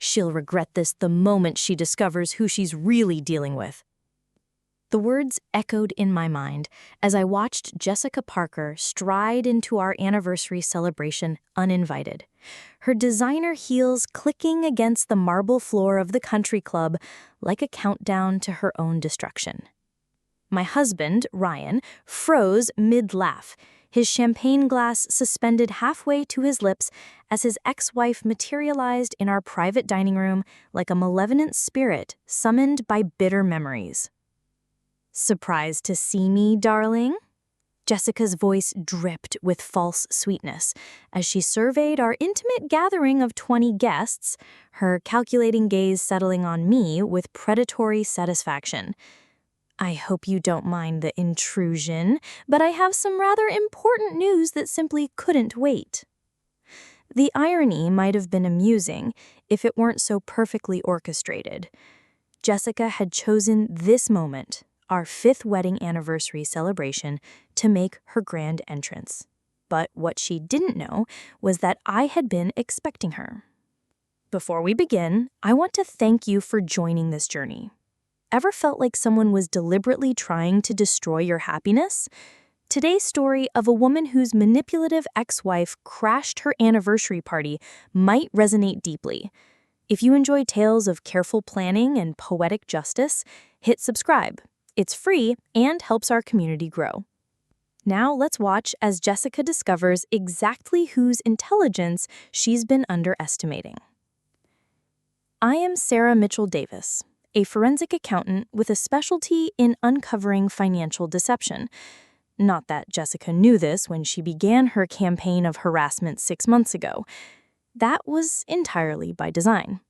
She'll regret this the moment she discovers who she's really dealing with. The words echoed in my mind as I watched Jessica Parker stride into our anniversary celebration uninvited, her designer heels clicking against the marble floor of the country club like a countdown to her own destruction. My husband, Ryan, froze mid-laugh, his champagne glass suspended halfway to his lips as his ex-wife materialized in our private dining room like a malevolent spirit summoned by bitter memories. "Surprised to see me, darling?" Jessica's voice dripped with false sweetness as she surveyed our intimate gathering of 20 guests, her calculating gaze settling on me with predatory satisfaction. "I hope you don't mind the intrusion, but I have some rather important news that simply couldn't wait." The irony might have been amusing if it weren't so perfectly orchestrated. Jessica had chosen this moment, our 5th wedding anniversary celebration, to make her grand entrance. But what she didn't know was that I had been expecting her. Before we begin, I want to thank you for joining this journey. Ever felt like someone was deliberately trying to destroy your happiness? Today's story of a woman whose manipulative ex-wife crashed her anniversary party might resonate deeply. If you enjoy tales of careful planning and poetic justice, hit subscribe. It's free and helps our community grow. Now let's watch as Jessica discovers exactly whose intelligence she's been underestimating. I am Sarah Mitchell Davis, a forensic accountant with a specialty in uncovering financial deception. Not that Jessica knew this when she began her campaign of harassment 6 months ago. That was entirely by design.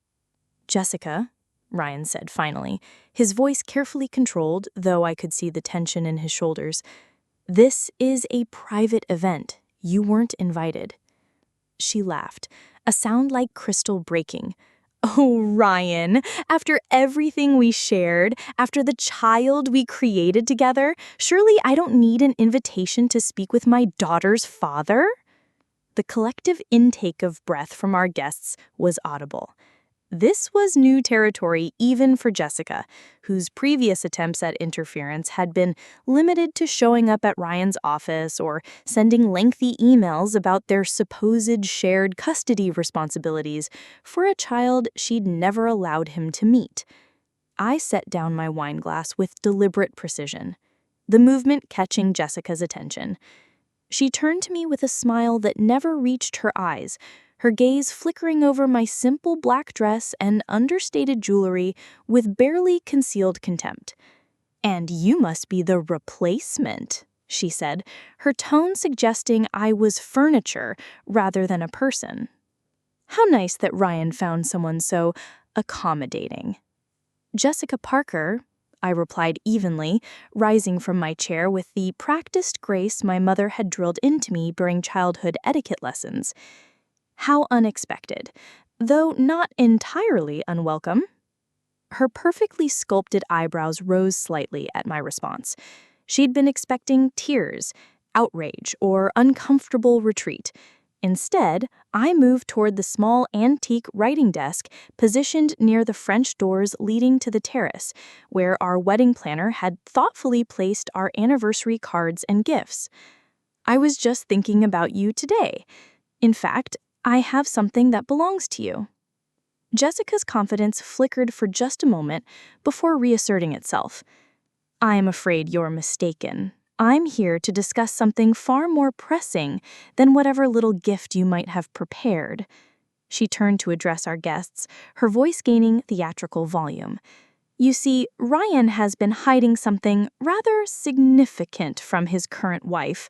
"Jessica," Ryan said finally, his voice carefully controlled, though I could see the tension in his shoulders. "This is a private event. You weren't invited." She laughed, a sound like crystal breaking. "Oh, Ryan, after everything we shared, after the child we created together, surely I don't need an invitation to speak with my daughter's father?" The collective intake of breath from our guests was audible. This was new territory even for Jessica, whose previous attempts at interference had been limited to showing up at Ryan's office or sending lengthy emails about their supposed shared custody responsibilities for a child she'd never allowed him to meet. I set down my wine glass with deliberate precision, the movement catching Jessica's attention. She turned to me with a smile that never reached her eyes, her gaze flickering over my simple black dress and understated jewelry with barely concealed contempt. "And you must be the replacement," she said, her tone suggesting I was furniture rather than a person. How nice that Ryan found someone so accommodating. "Jessica Parker," I replied evenly, rising from my chair with the practiced grace my mother had drilled into me during childhood etiquette lessons. How unexpected, though not entirely unwelcome. Her perfectly sculpted eyebrows rose slightly at my response. She'd been expecting tears, outrage, or uncomfortable retreat. Instead, I moved toward the small antique writing desk positioned near the French doors leading to the terrace, where our wedding planner had thoughtfully placed our anniversary cards and gifts. "I was just thinking about you today. In fact, I have something that belongs to you." Jessica's confidence flickered for just a moment before reasserting itself. "I am afraid you're mistaken. I'm here to discuss something far more pressing than whatever little gift you might have prepared." She turned to address our guests, her voice gaining theatrical volume. "You see, Ryan has been hiding something rather significant from his current wife,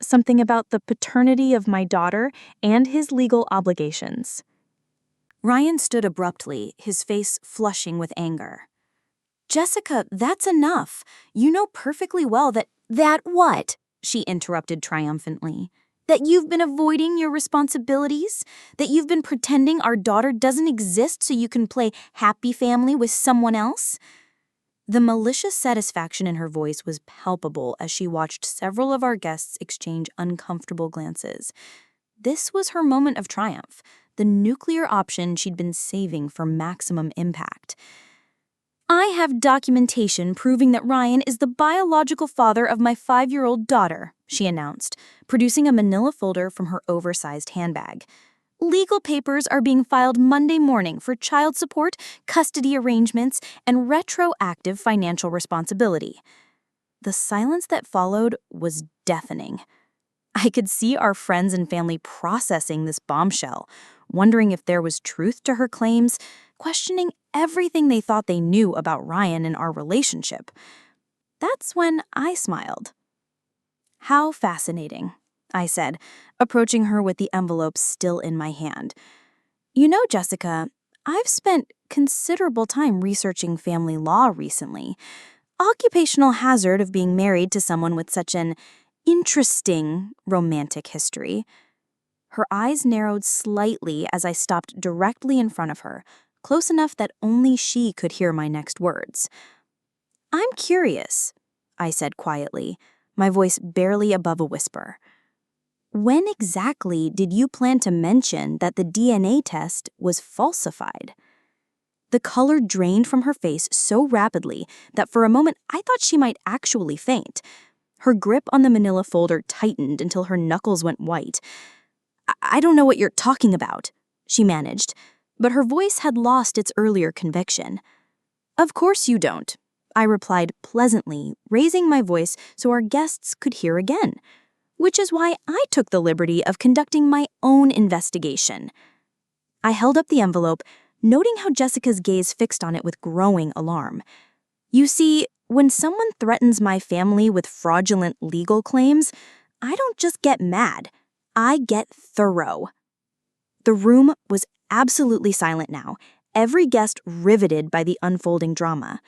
something about the paternity of my daughter and his legal obligations." Ryan stood abruptly, his face flushing with anger. "Jessica, that's enough. You know perfectly well that—" "That what?" she interrupted triumphantly. "That you've been avoiding your responsibilities? That you've been pretending our daughter doesn't exist so you can play happy family with someone else?" The malicious satisfaction in her voice was palpable as she watched several of our guests exchange uncomfortable glances. This was her moment of triumph, the nuclear option she'd been saving for maximum impact. "I have documentation proving that Ryan is the biological father of my 5-year-old daughter," she announced, producing a manila folder from her oversized handbag. "Legal papers are being filed Monday morning for child support, custody arrangements, and retroactive financial responsibility." The silence that followed was deafening. I could see our friends and family processing this bombshell, wondering if there was truth to her claims, questioning everything they thought they knew about Ryan and our relationship. That's when I smiled. "How fascinating," I said, approaching her with the envelope still in my hand. "You know, Jessica, I've spent considerable time researching family law recently. Occupational hazard of being married to someone with such an interesting romantic history." Her eyes narrowed slightly as I stopped directly in front of her, close enough that only she could hear my next words. "I'm curious," I said quietly, my voice barely above a whisper. "When exactly did you plan to mention that the DNA test was falsified?" The color drained from her face so rapidly that for a moment I thought she might actually faint. Her grip on the manila folder tightened until her knuckles went white. I don't know what you're talking about," she managed, but her voice had lost its earlier conviction. "Of course you don't," I replied pleasantly, raising my voice so our guests could hear again, which is why I took the liberty of conducting my own investigation. I held up the envelope, noting how Jessica's gaze fixed on it with growing alarm. "You see, when someone threatens my family with fraudulent legal claims, I don't just get mad. I get thorough." The room was absolutely silent now, every guest riveted by the unfolding drama.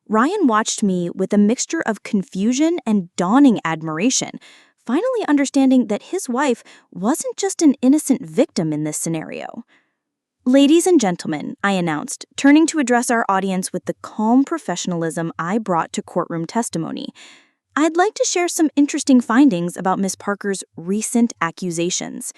Ryan watched me with a mixture of confusion and dawning admiration, finally understanding that his wife wasn't just an innocent victim in this scenario. "Ladies and gentlemen," I announced, turning to address our audience with the calm professionalism I brought to courtroom testimony, "I'd like to share some interesting findings about Miss Parker's recent accusations."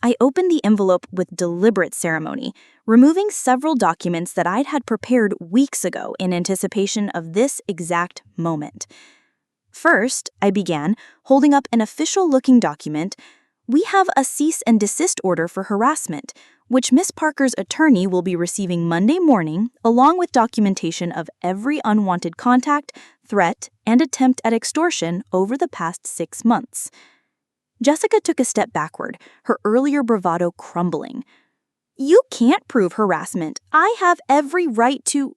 I opened the envelope with deliberate ceremony, removing several documents that I'd had prepared weeks ago in anticipation of this exact moment. First, I began, holding up an official-looking document. "We have a cease and desist order for harassment, which Miss Parker's attorney will be receiving Monday morning, along with documentation of every unwanted contact, threat, and attempt at extortion over the past 6 months." Jessica took a step backward, her earlier bravado crumbling. "You can't prove harassment. I have every right to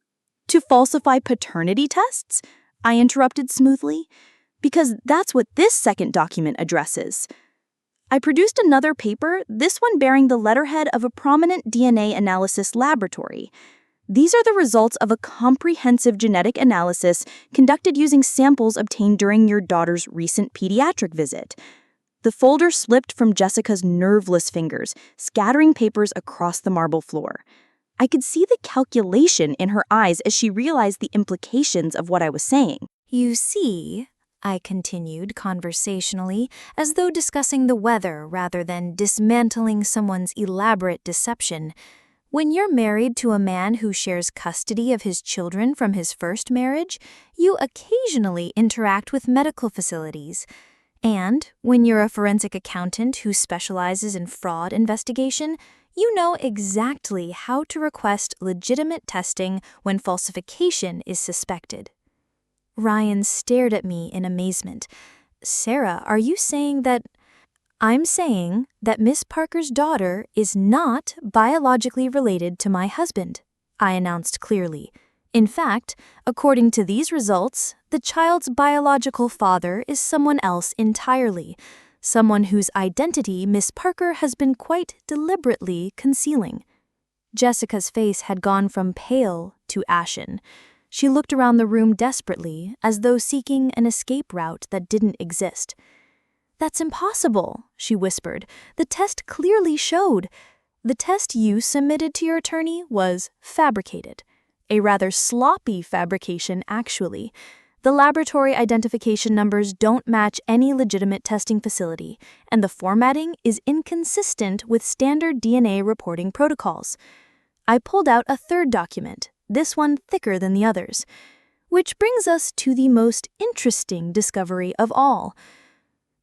falsify paternity tests?" I interrupted smoothly. "Because that's what this second document addresses." I produced another paper, this one bearing the letterhead of a prominent DNA analysis laboratory. "These are the results of a comprehensive genetic analysis conducted using samples obtained during your daughter's recent pediatric visit." The folder slipped from Jessica's nerveless fingers, scattering papers across the marble floor. I could see the calculation in her eyes as she realized the implications of what I was saying. "You see," I continued conversationally, as though discussing the weather rather than dismantling someone's elaborate deception, "when you're married to a man who shares custody of his children from his first marriage, you occasionally interact with medical facilities. And when you're a forensic accountant who specializes in fraud investigation, you know exactly how to request legitimate testing when falsification is suspected." Ryan stared at me in amazement. "Sarah, are you saying that—" "I'm saying that Miss Parker's daughter is not biologically related to my husband," I announced clearly. "In fact, according to these results, the child's biological father is someone else entirely, someone whose identity Miss Parker has been quite deliberately concealing." Jessica's face had gone from pale to ashen. She looked around the room desperately, as though seeking an escape route that didn't exist. "That's impossible," she whispered. "The test clearly showed. The test you submitted to your attorney was fabricated. A rather sloppy fabrication, actually. The laboratory identification numbers don't match any legitimate testing facility, and the formatting is inconsistent with standard DNA reporting protocols. I pulled out a third document, this one thicker than the others. Which brings us to the most interesting discovery of all.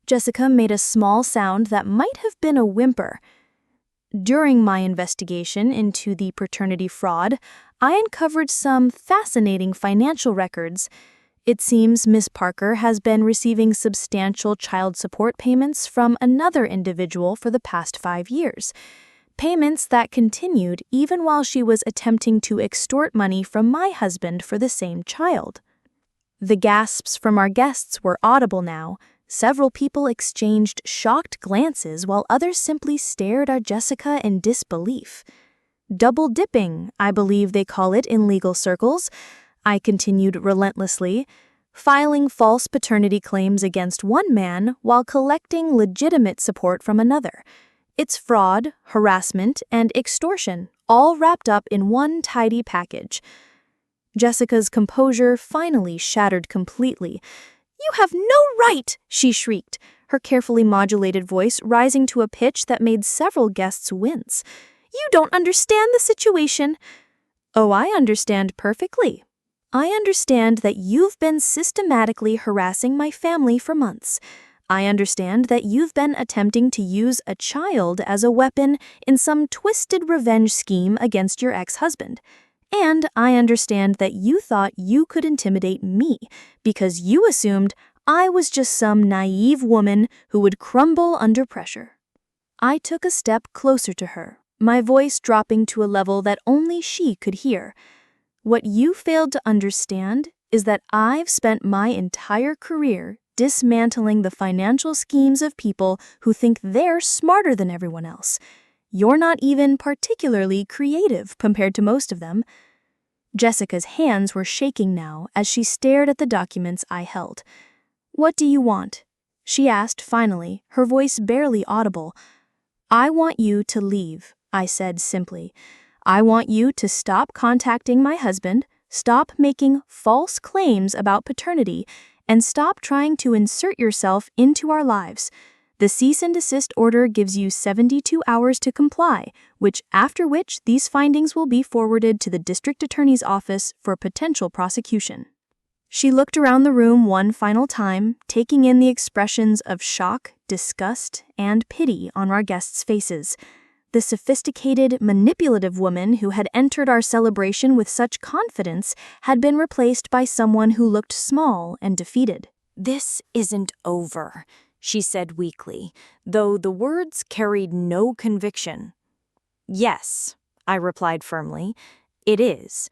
Jessica made a small sound that might have been a whimper. During my investigation into the paternity fraud, I uncovered some fascinating financial records. It seems Miss Parker has been receiving substantial child support payments from another individual for the past 5 years. Payments that continued even while she was attempting to extort money from my husband for the same child. The gasps from our guests were audible now. Several people exchanged shocked glances while others simply stared at Jessica in disbelief. Double dipping, I believe they call it in legal circles, I continued relentlessly, filing false paternity claims against one man while collecting legitimate support from another. It's fraud, harassment, and extortion, all wrapped up in one tidy package. Jessica's composure finally shattered completely. "You have no right!" she shrieked, her carefully modulated voice rising to a pitch that made several guests wince. "You don't understand the situation." "Oh, I understand perfectly. I understand that you've been systematically harassing my family for months. I understand that you've been attempting to use a child as a weapon in some twisted revenge scheme against your ex-husband. And I understand that you thought you could intimidate me because you assumed I was just some naive woman who would crumble under pressure." I took a step closer to her, my voice dropping to a level that only she could hear. "What you failed to understand is that I've spent my entire career dismantling the financial schemes of people who think they're smarter than everyone else. You're not even particularly creative compared to most of them." Jessica's hands were shaking now as she stared at the documents I held. "What do you want?" she asked finally, her voice barely audible. "I want you to leave," I said simply. "I want you to stop contacting my husband, stop making false claims about paternity, and stop trying to insert yourself into our lives. The cease and desist order gives you 72 hours to comply, after which these findings will be forwarded to the district attorney's office for potential prosecution." She looked around the room one final time, taking in the expressions of shock, disgust, and pity on our guests' faces. The sophisticated, manipulative woman who had entered our celebration with such confidence had been replaced by someone who looked small and defeated. "This isn't over," she said weakly, though the words carried no conviction. "Yes," I replied firmly, "it is."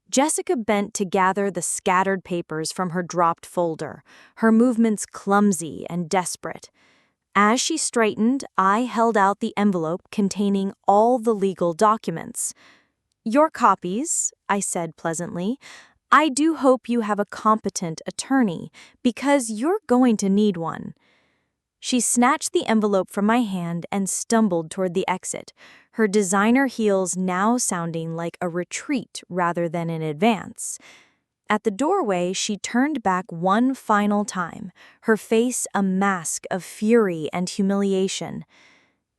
Jessica bent to gather the scattered papers from her dropped folder, her movements clumsy and desperate. As she straightened, I held out the envelope containing all the legal documents. "Your copies," I said pleasantly. "I do hope you have a competent attorney, because you're going to need one." She snatched the envelope from my hand and stumbled toward the exit, her designer heels now sounding like a retreat rather than an advance. At the doorway, she turned back one final time, her face a mask of fury and humiliation.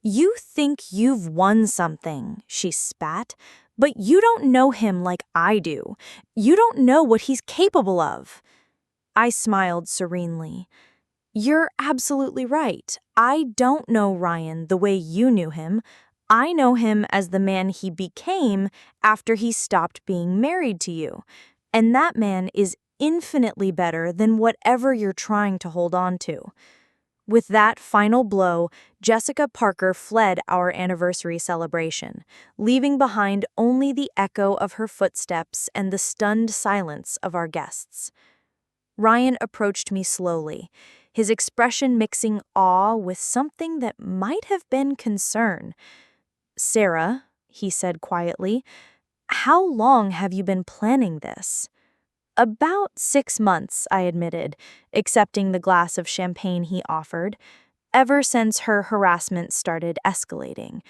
"You think you've won something," she spat, "but you don't know him like I do. You don't know what he's capable of." I smiled serenely. "You're absolutely right. I don't know Ryan the way you knew him. I know him as the man he became after he stopped being married to you. And that man is infinitely better than whatever you're trying to hold on to." With that final blow, Jessica Parker fled our anniversary celebration, leaving behind only the echo of her footsteps and the stunned silence of our guests. Ryan approached me slowly, his expression mixing awe with something that might have been concern. "Sarah," he said quietly, "how long have you been planning this?" "About 6 months," I admitted, accepting the glass of champagne he offered, "ever since her harassment started escalating.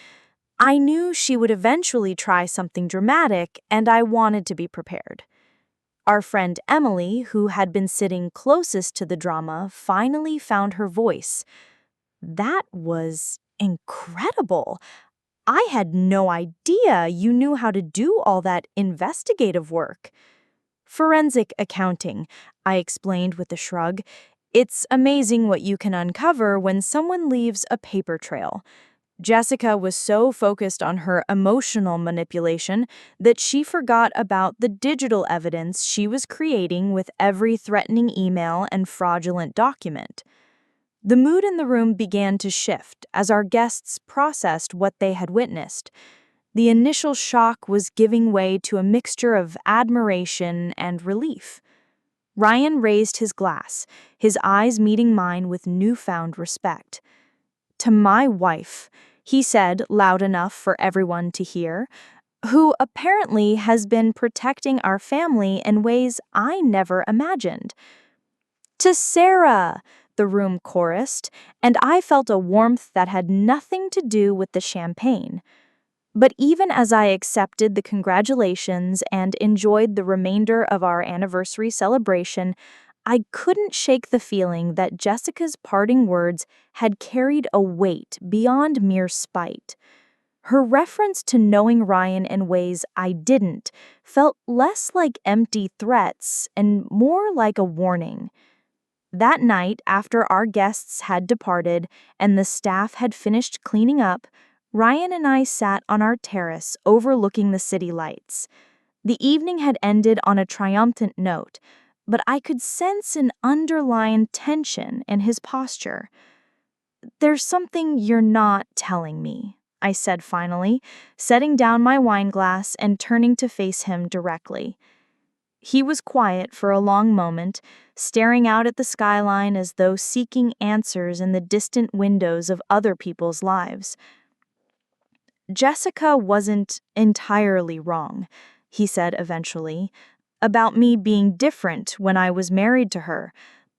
I knew she would eventually try something dramatic, and I wanted to be prepared." Our friend Emily, who had been sitting closest to the drama, finally found her voice. That was incredible. I had no idea you knew how to do all that investigative work. Forensic accounting, I explained with a shrug. It's amazing what you can uncover when someone leaves a paper trail. Jessica was so focused on her emotional manipulation that she forgot about the digital evidence she was creating with every threatening email and fraudulent document. The mood in the room began to shift as our guests processed what they had witnessed. The initial shock was giving way to a mixture of admiration and relief. Ryan raised his glass, his eyes meeting mine with newfound respect. "To my wife," he said loud enough for everyone to hear, "who apparently has been protecting our family in ways I never imagined." "To Sarah," the room chorused, and I felt a warmth that had nothing to do with the champagne. But even as I accepted the congratulations and enjoyed the remainder of our anniversary celebration, I couldn't shake the feeling that Jessica's parting words had carried a weight beyond mere spite. Her reference to knowing Ryan in ways I didn't felt less like empty threats and more like a warning. That night, after our guests had departed and the staff had finished cleaning up, Ryan and I sat on our terrace overlooking the city lights. The evening had ended on a triumphant note, but I could sense an underlying tension in his posture. "There's something you're not telling me," I said finally, setting down my wine glass and turning to face him directly. He was quiet for a long moment, staring out at the skyline as though seeking answers in the distant windows of other people's lives. "Jessica wasn't entirely wrong," he said eventually, "about me being different when I was married to her,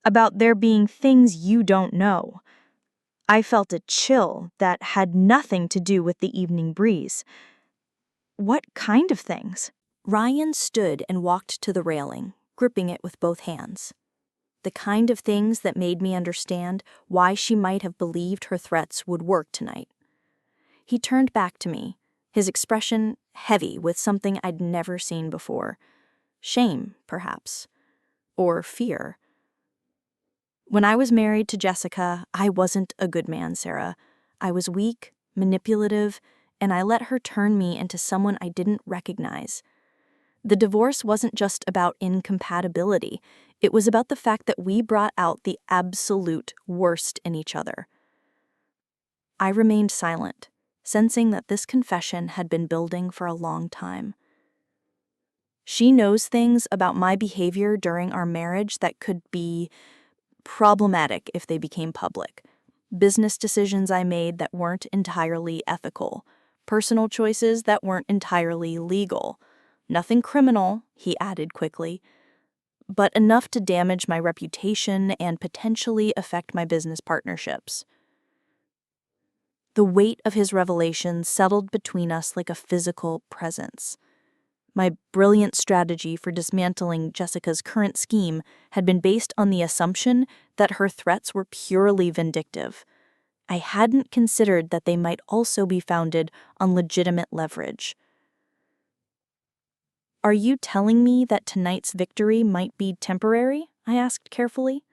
about there being things you don't know." I felt a chill that had nothing to do with the evening breeze. "What kind of things?" Ryan stood and walked to the railing, gripping it with both hands. "The kind of things that made me understand why she might have believed her threats would work tonight." He turned back to me, his expression heavy with something I'd never seen before. Shame, perhaps. Or fear. "When I was married to Jessica, I wasn't a good man, Sarah. I was weak, manipulative, and I let her turn me into someone I didn't recognize. The divorce wasn't just about incompatibility. It was about the fact that we brought out the absolute worst in each other." I remained silent, sensing that this confession had been building for a long time. She knows things about my behavior during our marriage that could be problematic if they became public. Business decisions I made that weren't entirely ethical. Personal choices that weren't entirely legal. Nothing criminal, he added quickly, but enough to damage my reputation and potentially affect my business partnerships. The weight of his revelation settled between us like a physical presence. My brilliant strategy for dismantling Jessica's current scheme had been based on the assumption that her threats were purely vindictive. I hadn't considered that they might also be founded on legitimate leverage. "Are you telling me that tonight's victory might be temporary?" I asked carefully.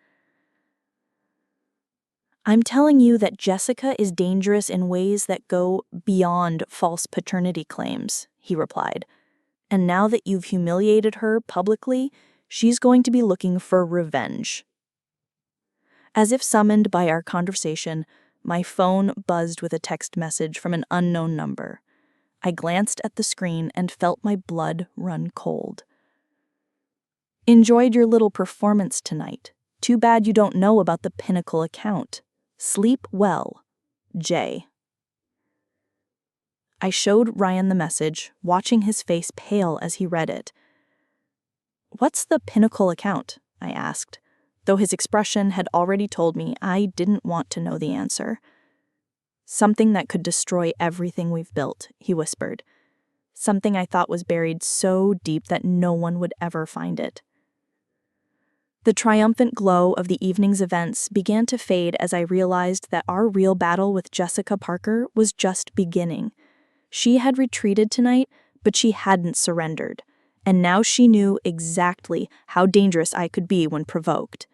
"I'm telling you that Jessica is dangerous in ways that go beyond false paternity claims," he replied. "And now that you've humiliated her publicly, she's going to be looking for revenge." As if summoned by our conversation, my phone buzzed with a text message from an unknown number. I glanced at the screen and felt my blood run cold. "Enjoyed your little performance tonight. Too bad you don't know about the Pinnacle account. Sleep well. Jay." I showed Ryan the message, watching his face pale as he read it. "What's the Pinnacle account?" I asked, though his expression had already told me I didn't want to know the answer. "Something that could destroy everything we've built," he whispered. "Something I thought was buried so deep that no one would ever find it." The triumphant glow of the evening's events began to fade as I realized that our real battle with Jessica Parker was just beginning. She had retreated tonight, but she hadn't surrendered, and now she knew exactly how dangerous I could be when provoked.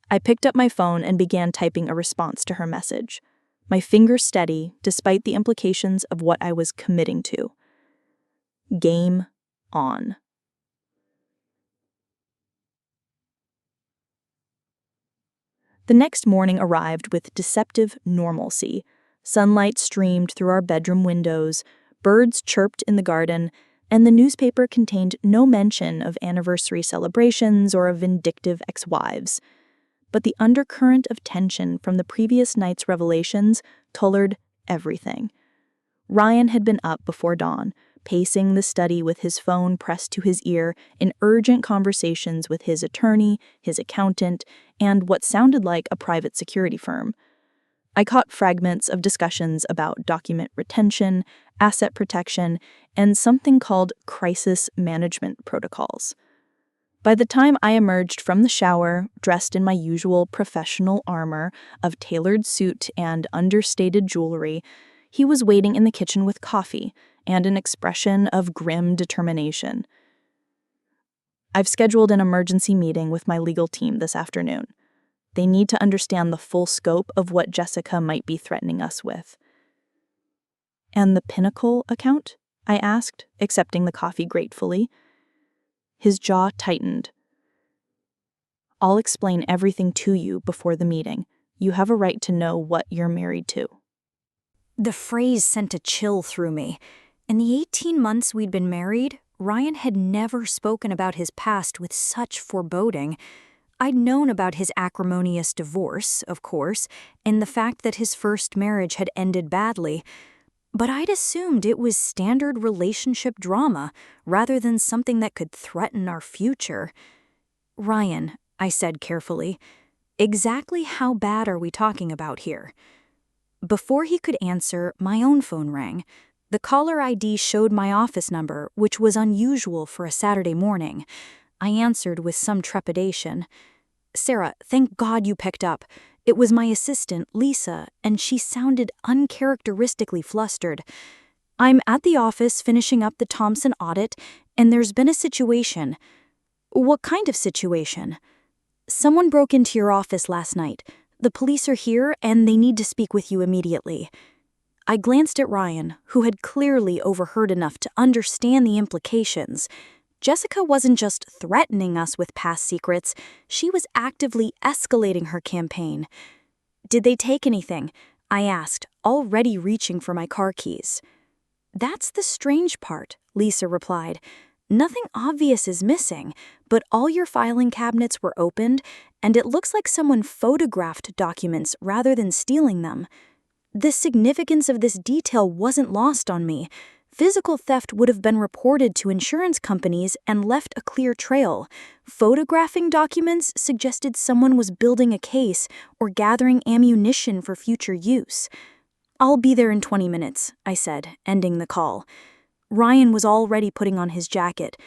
I picked up my phone and began typing a response to her message, my finger steady despite the implications of what I was committing to. Game on. The next morning arrived with deceptive normalcy. Sunlight streamed through our bedroom windows, birds chirped in the garden, and the newspaper contained no mention of anniversary celebrations or of vindictive ex-wives. But the undercurrent of tension from the previous night's revelations colored everything. Ryan had been up before dawn, pacing the study with his phone pressed to his ear in urgent conversations with his attorney, his accountant, and what sounded like a private security firm. I caught fragments of discussions about document retention, asset protection, and something called crisis management protocols. By the time I emerged from the shower, dressed in my usual professional armor of tailored suit and understated jewelry, he was waiting in the kitchen with coffee and an expression of grim determination. I've scheduled an emergency meeting with my legal team this afternoon. They need to understand the full scope of what Jessica might be threatening us with. And the Pinnacle account? I asked, accepting the coffee gratefully. His jaw tightened. I'll explain everything to you before the meeting. You have a right to know what you're married to. The phrase sent a chill through me. In the 18 months we'd been married, Ryan had never spoken about his past with such foreboding. I'd known about his acrimonious divorce, of course, and the fact that his first marriage had ended badly, but I'd assumed it was standard relationship drama rather than something that could threaten our future. Ryan, I said carefully, exactly how bad are we talking about here? Before he could answer, my own phone rang. The caller ID showed my office number, which was unusual for a Saturday morning. I answered with some trepidation. Sarah, thank God you picked up. It was my assistant, Lisa, and she sounded uncharacteristically flustered. I'm at the office finishing up the Thompson audit, and there's been a situation. What kind of situation? Someone broke into your office last night. The police are here, and they need to speak with you immediately. I glanced at Ryan, who had clearly overheard enough to understand the implications. Jessica wasn't just threatening us with past secrets, she was actively escalating her campaign. Did they take anything? I asked, already reaching for my car keys. That's the strange part, Lisa replied. Nothing obvious is missing, but all your filing cabinets were opened, and it looks like someone photographed documents rather than stealing them. The significance of this detail wasn't lost on me. Physical theft would have been reported to insurance companies and left a clear trail. Photographing documents suggested someone was building a case or gathering ammunition for future use. I'll be there in 20 minutes, I said, ending the call. Ryan was already putting on his jacket.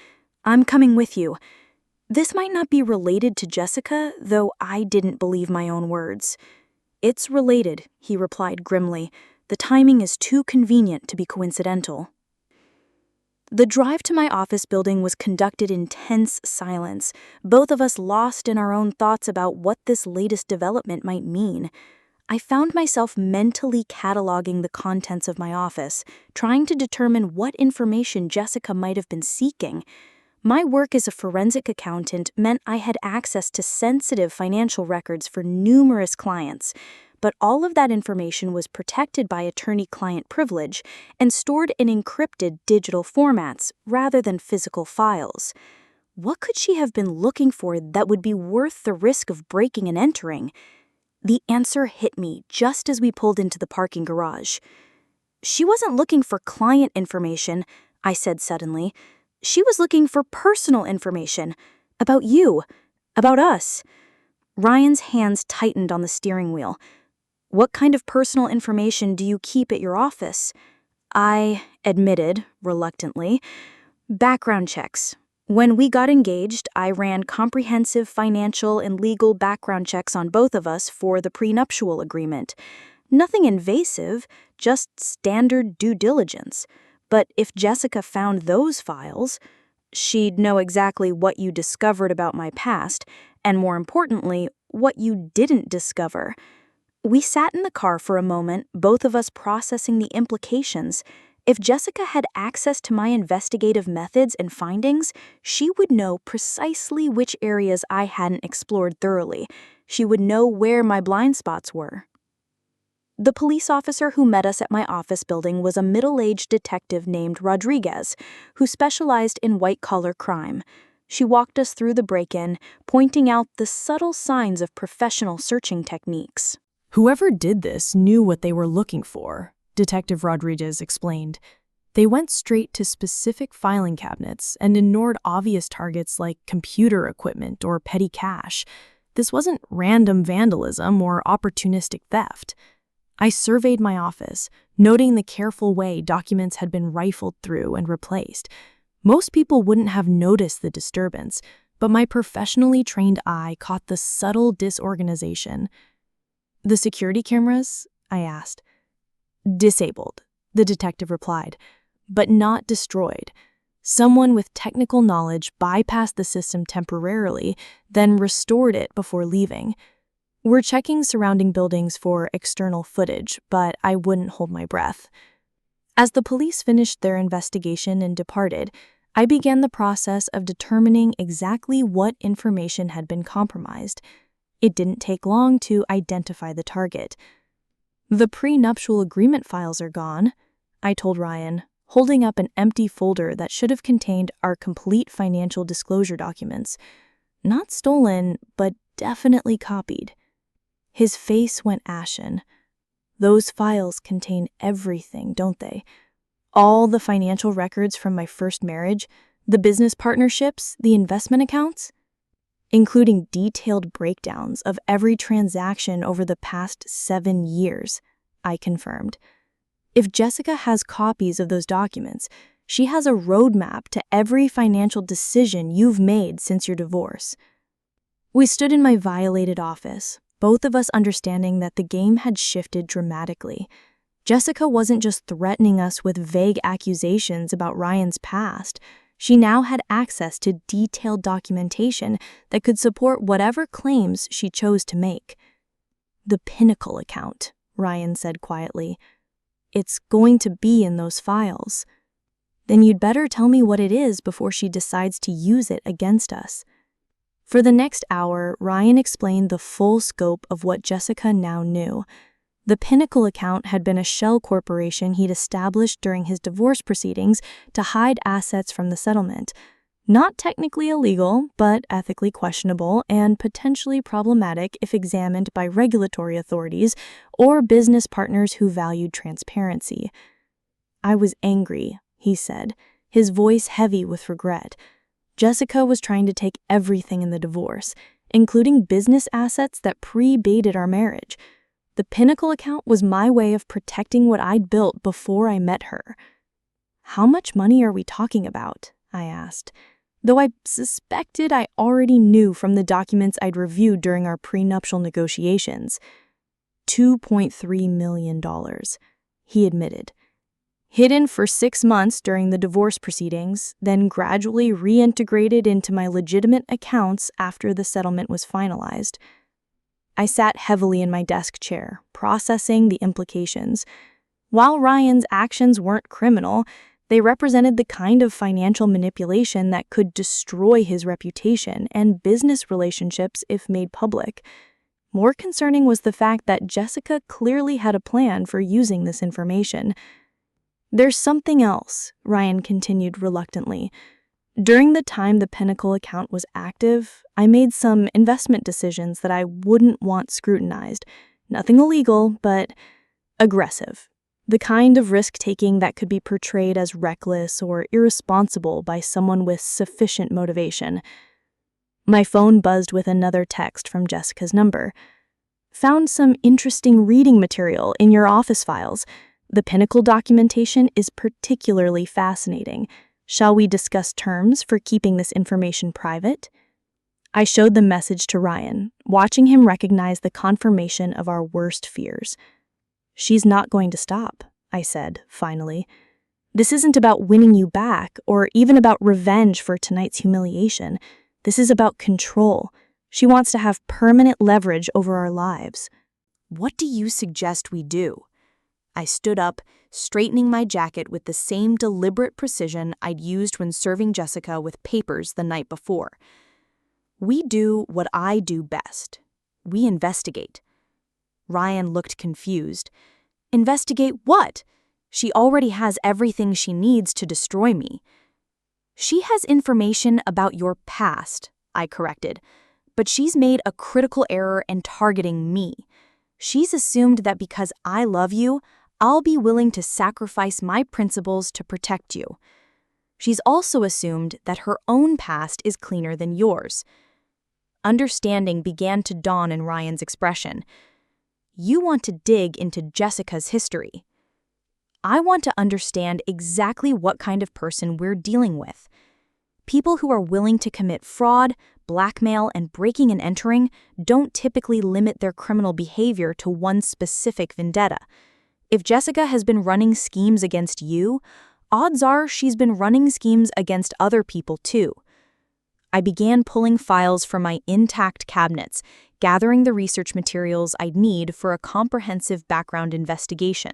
I'm coming with you. This might not be related to Jessica, though I didn't believe my own words. It's related, he replied grimly. The timing is too convenient to be coincidental. The drive to my office building was conducted in tense silence, both of us lost in our own thoughts about what this latest development might mean. I found myself mentally cataloging the contents of my office, trying to determine what information Jessica might have been seeking. My work as a forensic accountant meant I had access to sensitive financial records for numerous clients, but all of that information was protected by attorney-client privilege and stored in encrypted digital formats rather than physical files. What could she have been looking for that would be worth the risk of breaking and entering? The answer hit me just as we pulled into the parking garage. She wasn't looking for client information, I said suddenly. She was looking for personal information. About you. About us. Ryan's hands tightened on the steering wheel. What kind of personal information do you keep at your office? I admitted, reluctantly. Background checks. When we got engaged, I ran comprehensive financial and legal background checks on both of us for the prenuptial agreement. Nothing invasive, just standard due diligence. But if Jessica found those files, she'd know exactly what you discovered about my past, and more importantly, what you didn't discover. We sat in the car for a moment, both of us processing the implications. If Jessica had access to my investigative methods and findings, she would know precisely which areas I hadn't explored thoroughly. She would know where my blind spots were. The police officer who met us at my office building was a middle-aged detective named Rodriguez, who specialized in white-collar crime. She walked us through the break-in, pointing out the subtle signs of professional searching techniques. Whoever did this knew what they were looking for, Detective Rodriguez explained. They went straight to specific filing cabinets and ignored obvious targets like computer equipment or petty cash. This wasn't random vandalism or opportunistic theft. I surveyed my office, noting the careful way documents had been rifled through and replaced. Most people wouldn't have noticed the disturbance, but my professionally trained eye caught the subtle disorganization. "The security cameras?" I asked. "Disabled," the detective replied, "but not destroyed. Someone with technical knowledge bypassed the system temporarily, then restored it before leaving. We're checking surrounding buildings for external footage, but I wouldn't hold my breath." As the police finished their investigation and departed, I began the process of determining exactly what information had been compromised. It didn't take long to identify the target. "The prenuptial agreement files are gone," I told Ryan, holding up an empty folder that should have contained our complete financial disclosure documents. Not stolen, but definitely copied. His face went ashen. "Those files contain everything, don't they? All the financial records from my first marriage, the business partnerships, the investment accounts?" "Including detailed breakdowns of every transaction over the past 7 years, I confirmed. "If Jessica has copies of those documents, she has a roadmap to every financial decision you've made since your divorce." We stood in my violated office, both of us understanding that the game had shifted dramatically. Jessica wasn't just threatening us with vague accusations about Ryan's past. She now had access to detailed documentation that could support whatever claims she chose to make. "The Pinnacle account," Ryan said quietly. "It's going to be in those files." "Then you'd better tell me what it is before she decides to use it against us." For the next hour, Ryan explained the full scope of what Jessica now knew. The Pinnacle account had been a shell corporation he'd established during his divorce proceedings to hide assets from the settlement. Not technically illegal, but ethically questionable and potentially problematic if examined by regulatory authorities or business partners who valued transparency. "I was angry," he said, his voice heavy with regret. "Jessica was trying to take everything in the divorce, including business assets that predated our marriage. The Pinnacle account was my way of protecting what I'd built before I met her." "How much money are we talking about?" I asked, though I suspected I already knew from the documents I'd reviewed during our prenuptial negotiations. $2.3 million, he admitted. "Hidden for 6 months during the divorce proceedings, then gradually reintegrated into my legitimate accounts after the settlement was finalized." I sat heavily in my desk chair, processing the implications. While Ryan's actions weren't criminal, they represented the kind of financial manipulation that could destroy his reputation and business relationships if made public. More concerning was the fact that Jessica clearly had a plan for using this information. "There's something else," Ryan continued reluctantly. "During the time the Pinnacle account was active, I made some investment decisions that I wouldn't want scrutinized. Nothing illegal, but aggressive. The kind of risk-taking that could be portrayed as reckless or irresponsible by someone with sufficient motivation." My phone buzzed with another text from Jessica's number. "Found some interesting reading material in your office files. The Pinnacle documentation is particularly fascinating. Shall we discuss terms for keeping this information private? I showed the message to Ryan, watching him recognize the confirmation of our worst fears. She's not going to stop, I said, finally. This isn't about winning you back, or even about revenge for tonight's humiliation. This is about control. She wants to have permanent leverage over our lives. What do you suggest we do? I stood up, straightening my jacket with the same deliberate precision I'd used when serving Jessica with papers the night before. We do what I do best. We investigate. Ryan looked confused. Investigate what? She already has everything she needs to destroy me. She has information about your past, I corrected, but she's made a critical error in targeting me. She's assumed that because I love you, I'll be willing to sacrifice my principles to protect you. She's also assumed that her own past is cleaner than yours. Understanding began to dawn in Ryan's expression. You want to dig into Jessica's history. I want to understand exactly what kind of person we're dealing with. People who are willing to commit fraud, blackmail, and breaking and entering don't typically limit their criminal behavior to one specific vendetta. If Jessica has been running schemes against you, odds are she's been running schemes against other people too. I began pulling files from my intact cabinets, gathering the research materials I'd need for a comprehensive background investigation.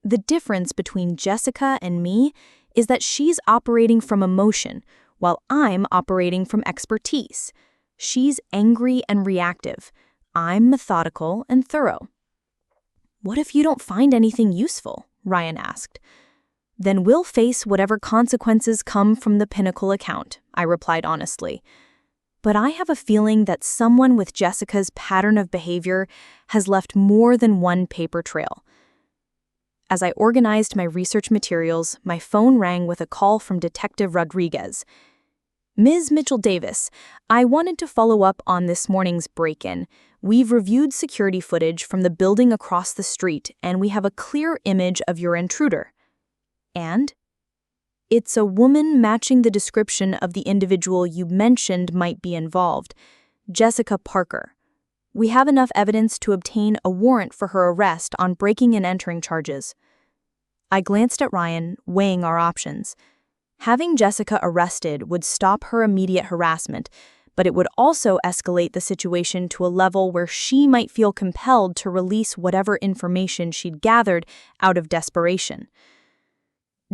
The difference between Jessica and me is that she's operating from emotion, while I'm operating from expertise. She's angry and reactive. I'm methodical and thorough. What if you don't find anything useful? Ryan asked. Then we'll face whatever consequences come from the Pinnacle account, I replied honestly. But I have a feeling that someone with Jessica's pattern of behavior has left more than one paper trail. As I organized my research materials, my phone rang with a call from Detective Rodriguez. Ms. Mitchell-Davis, I wanted to follow up on this morning's break-in. We've reviewed security footage from the building across the street, and we have a clear image of your intruder. And? It's a woman matching the description of the individual you mentioned might be involved, Jessica Parker. We have enough evidence to obtain a warrant for her arrest on breaking and entering charges. I glanced at Ryan, weighing our options. Having Jessica arrested would stop her immediate harassment, but it would also escalate the situation to a level where she might feel compelled to release whatever information she'd gathered out of desperation.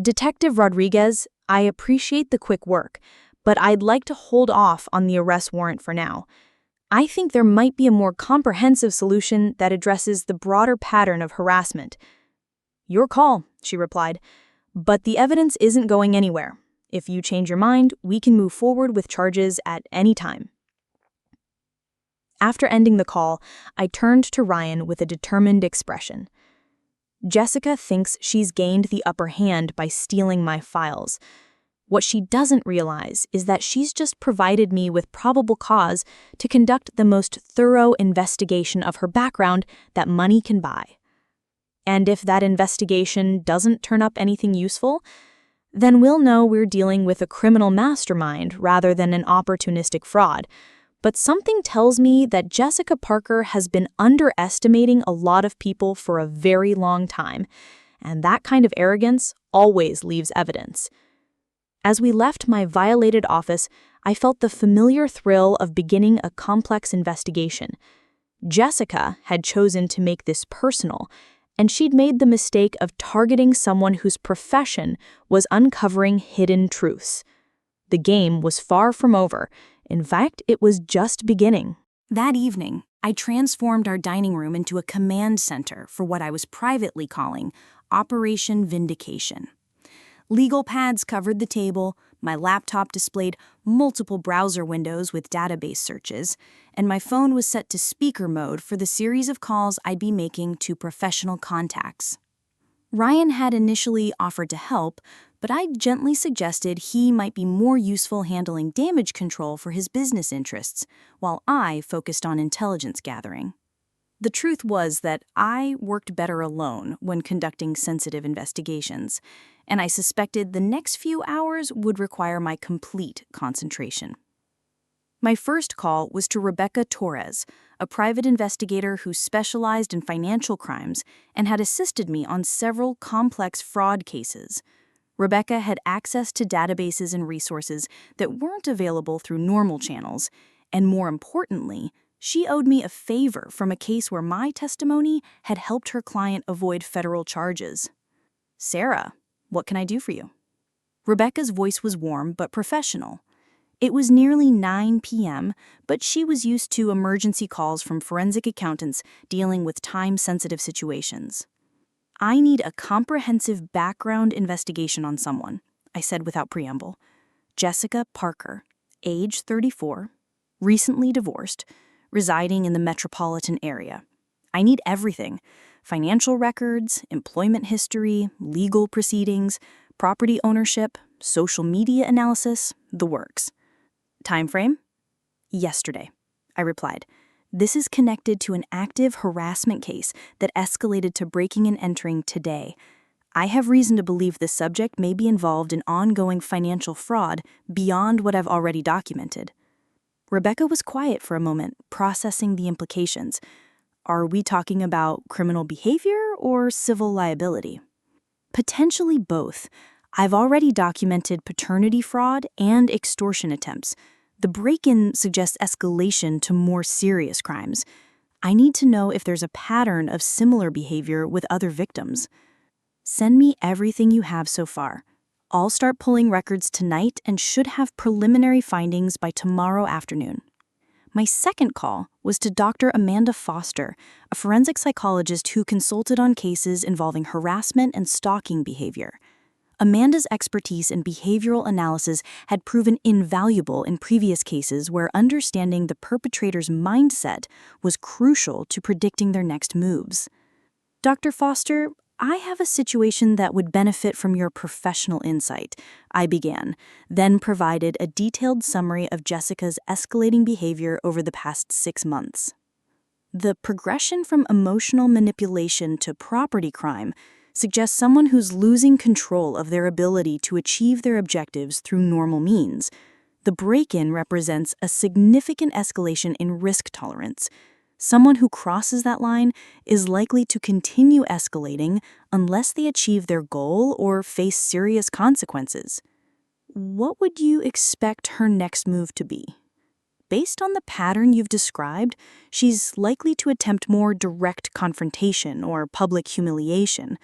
Detective Rodriguez, I appreciate the quick work, but I'd like to hold off on the arrest warrant for now. I think there might be a more comprehensive solution that addresses the broader pattern of harassment. Your call, she replied, but the evidence isn't going anywhere. If you change your mind, we can move forward with charges at any time. After ending the call, I turned to Ryan with a determined expression. Jessica thinks she's gained the upper hand by stealing my files. What she doesn't realize is that she's just provided me with probable cause to conduct the most thorough investigation of her background that money can buy. And if that investigation doesn't turn up anything useful, then we'll know we're dealing with a criminal mastermind rather than an opportunistic fraud. But something tells me that Jessica Parker has been underestimating a lot of people for a very long time, and that kind of arrogance always leaves evidence. As we left my violated office, I felt the familiar thrill of beginning a complex investigation. Jessica had chosen to make this personal, and she'd made the mistake of targeting someone whose profession was uncovering hidden truths. The game was far from over. In fact, it was just beginning. That evening, I transformed our dining room into a command center for what I was privately calling Operation Vindication. Legal pads covered the table, my laptop displayed multiple browser windows with database searches, and my phone was set to speaker mode for the series of calls I'd be making to professional contacts. Ryan had initially offered to help, but I gently suggested he might be more useful handling damage control for his business interests, while I focused on intelligence gathering. The truth was that I worked better alone when conducting sensitive investigations, and I suspected the next few hours would require my complete concentration. My first call was to Rebecca Torres, a private investigator who specialized in financial crimes and had assisted me on several complex fraud cases. Rebecca had access to databases and resources that weren't available through normal channels, and more importantly, she owed me a favor from a case where my testimony had helped her client avoid federal charges. "Sarah, what can I do for you?" Rebecca's voice was warm but professional. It was nearly 9 p.m., but she was used to emergency calls from forensic accountants dealing with time-sensitive situations. "I need a comprehensive background investigation on someone," I said without preamble. "Jessica Parker, age 34, recently divorced, residing in the metropolitan area. I need everything: financial records, employment history, legal proceedings, property ownership, social media analysis, the works." "Time frame?" "Yesterday," I replied. "This is connected to an active harassment case that escalated to breaking and entering today. I have reason to believe this subject may be involved in ongoing financial fraud beyond what I've already documented." Rebecca was quiet for a moment, processing the implications. "Are we talking about criminal behavior or civil liability?" "Potentially both. I've already documented paternity fraud and extortion attempts. The break-in suggests escalation to more serious crimes. I need to know if there's a pattern of similar behavior with other victims." "Send me everything you have so far. I'll start pulling records tonight and should have preliminary findings by tomorrow afternoon." My second call was to Dr. Amanda Foster, a forensic psychologist who consulted on cases involving harassment and stalking behavior. Amanda's expertise in behavioral analysis had proven invaluable in previous cases where understanding the perpetrator's mindset was crucial to predicting their next moves. "Dr. Foster, I have a situation that would benefit from your professional insight," I began, then provided a detailed summary of Jessica's escalating behavior over the past 6 months. The progression from emotional manipulation to property crime suggests someone who's losing control of their ability to achieve their objectives through normal means. The break-in represents a significant escalation in risk tolerance. Someone who crosses that line is likely to continue escalating unless they achieve their goal or face serious consequences. "What would you expect her next move to be?" "Based on the pattern you've described, she's likely to attempt more direct confrontation or public humiliation.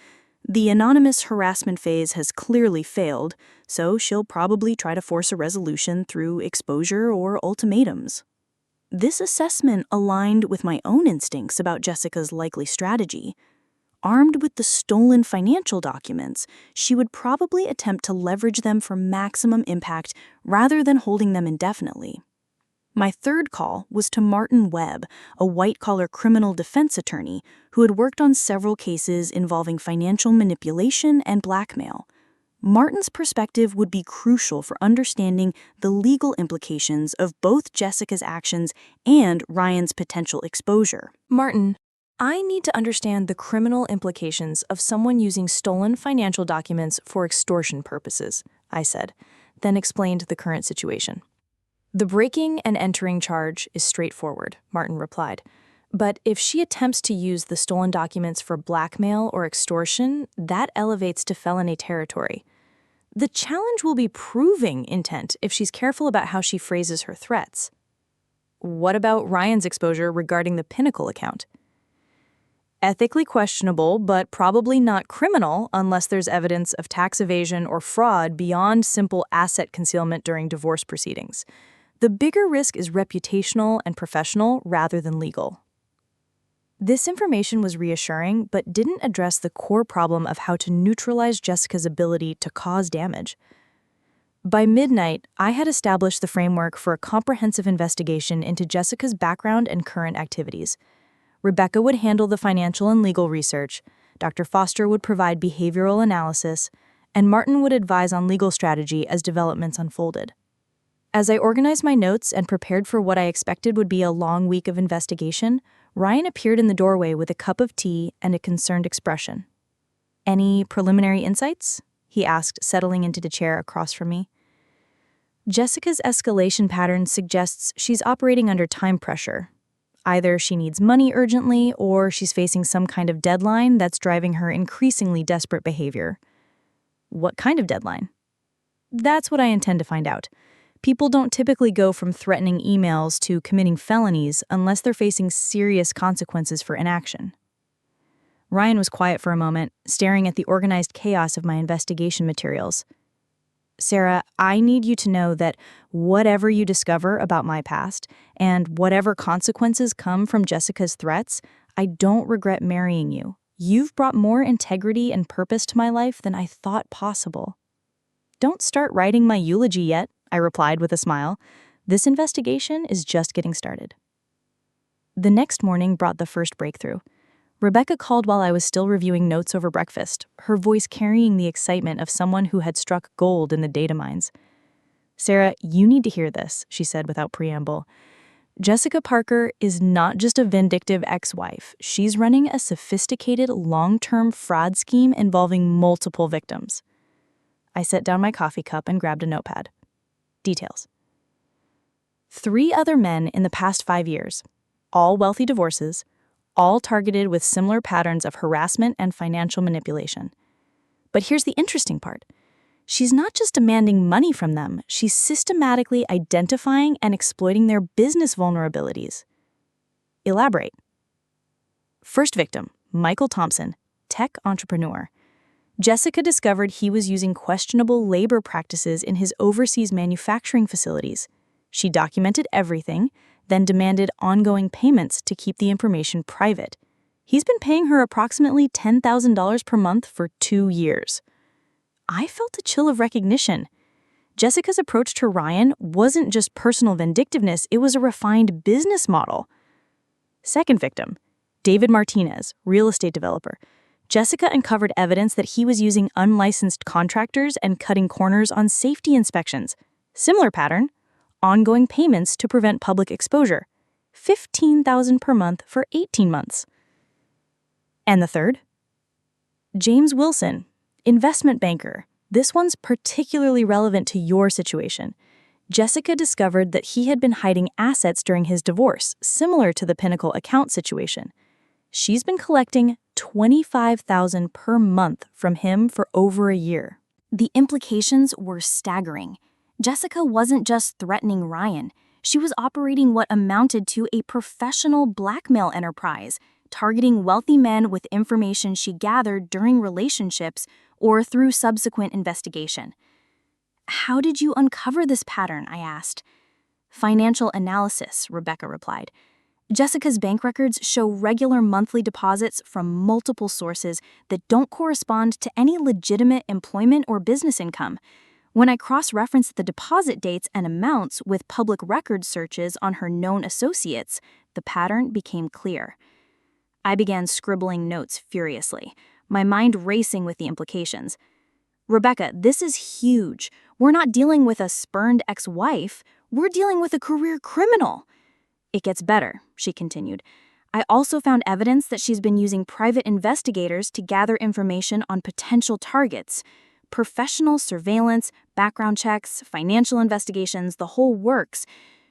The anonymous harassment phase has clearly failed, so she'll probably try to force a resolution through exposure or ultimatums." This assessment aligned with my own instincts about Jessica's likely strategy. Armed with the stolen financial documents, she would probably attempt to leverage them for maximum impact rather than holding them indefinitely. My third call was to Martin Webb, a white-collar criminal defense attorney who had worked on several cases involving financial manipulation and blackmail. Martin's perspective would be crucial for understanding the legal implications of both Jessica's actions and Ryan's potential exposure. "Martin, I need to understand the criminal implications of someone using stolen financial documents for extortion purposes," I said, then explained the current situation. "The breaking and entering charge is straightforward," Martin replied. "But if she attempts to use the stolen documents for blackmail or extortion, that elevates to felony territory. The challenge will be proving intent if she's careful about how she phrases her threats." "What about Ryan's exposure regarding the Pinnacle account?" "Ethically questionable, but probably not criminal unless there's evidence of tax evasion or fraud beyond simple asset concealment during divorce proceedings. The bigger risk is reputational and professional rather than legal." This information was reassuring, but didn't address the core problem of how to neutralize Jessica's ability to cause damage. By midnight, I had established the framework for a comprehensive investigation into Jessica's background and current activities. Rebecca would handle the financial and legal research, Dr. Foster would provide behavioral analysis, and Martin would advise on legal strategy as developments unfolded. As I organized my notes and prepared for what I expected would be a long week of investigation, Ryan appeared in the doorway with a cup of tea and a concerned expression. "Any preliminary insights?" he asked, settling into the chair across from me. "Jessica's escalation pattern suggests she's operating under time pressure. Either she needs money urgently or she's facing some kind of deadline that's driving her increasingly desperate behavior." "What kind of deadline?" "That's what I intend to find out. People don't typically go from threatening emails to committing felonies unless they're facing serious consequences for inaction." Ryan was quiet for a moment, staring at the organized chaos of my investigation materials. "Sarah, I need you to know that whatever you discover about my past and whatever consequences come from Jessica's threats, I don't regret marrying you. You've brought more integrity and purpose to my life than I thought possible." "Don't start writing my eulogy yet," I replied with a smile. "This investigation is just getting started." The next morning brought the first breakthrough. Rebecca called while I was still reviewing notes over breakfast, her voice carrying the excitement of someone who had struck gold in the data mines. "Sarah, you need to hear this," she said without preamble. "Jessica Parker is not just a vindictive ex-wife. She's running a sophisticated, long-term fraud scheme involving multiple victims." I set down my coffee cup and grabbed a notepad. Details. 3 other men in the past 5 years, all wealthy divorces, all targeted with similar patterns of harassment and financial manipulation. But here's the interesting part. She's not just demanding money from them, she's systematically identifying and exploiting their business vulnerabilities. Elaborate. First victim, Michael Thompson, tech entrepreneur. Jessica discovered he was using questionable labor practices in his overseas manufacturing facilities. She documented everything, then demanded ongoing payments to keep the information private. He's been paying her approximately $10,000 per month for 2 years. I felt a chill of recognition. Jessica's approach to Ryan wasn't just personal vindictiveness, it was a refined business model. Second victim, David Martinez, real estate developer. Jessica uncovered evidence that he was using unlicensed contractors and cutting corners on safety inspections. Similar pattern, ongoing payments to prevent public exposure. $15,000 per month for 18 months. And the third? James Wilson, investment banker. This one's particularly relevant to your situation. Jessica discovered that he had been hiding assets during his divorce, similar to the Pinnacle account situation. She's been collecting $25,000 per month from him for over a year. The implications were staggering. Jessica wasn't just threatening Ryan. She was operating what amounted to a professional blackmail enterprise, targeting wealthy men with information she gathered during relationships or through subsequent investigation. "How did you uncover this pattern?" I asked. "Financial analysis," Rebecca replied. "Jessica's bank records show regular monthly deposits from multiple sources that don't correspond to any legitimate employment or business income. When I cross-referenced the deposit dates and amounts with public record searches on her known associates, the pattern became clear." I began scribbling notes furiously, my mind racing with the implications. "Rebecca, this is huge. We're not dealing with a spurned ex-wife. We're dealing with a career criminal." "It gets better," she continued. "I also found evidence that she's been using private investigators to gather information on potential targets. Professional surveillance, background checks, financial investigations, the whole works.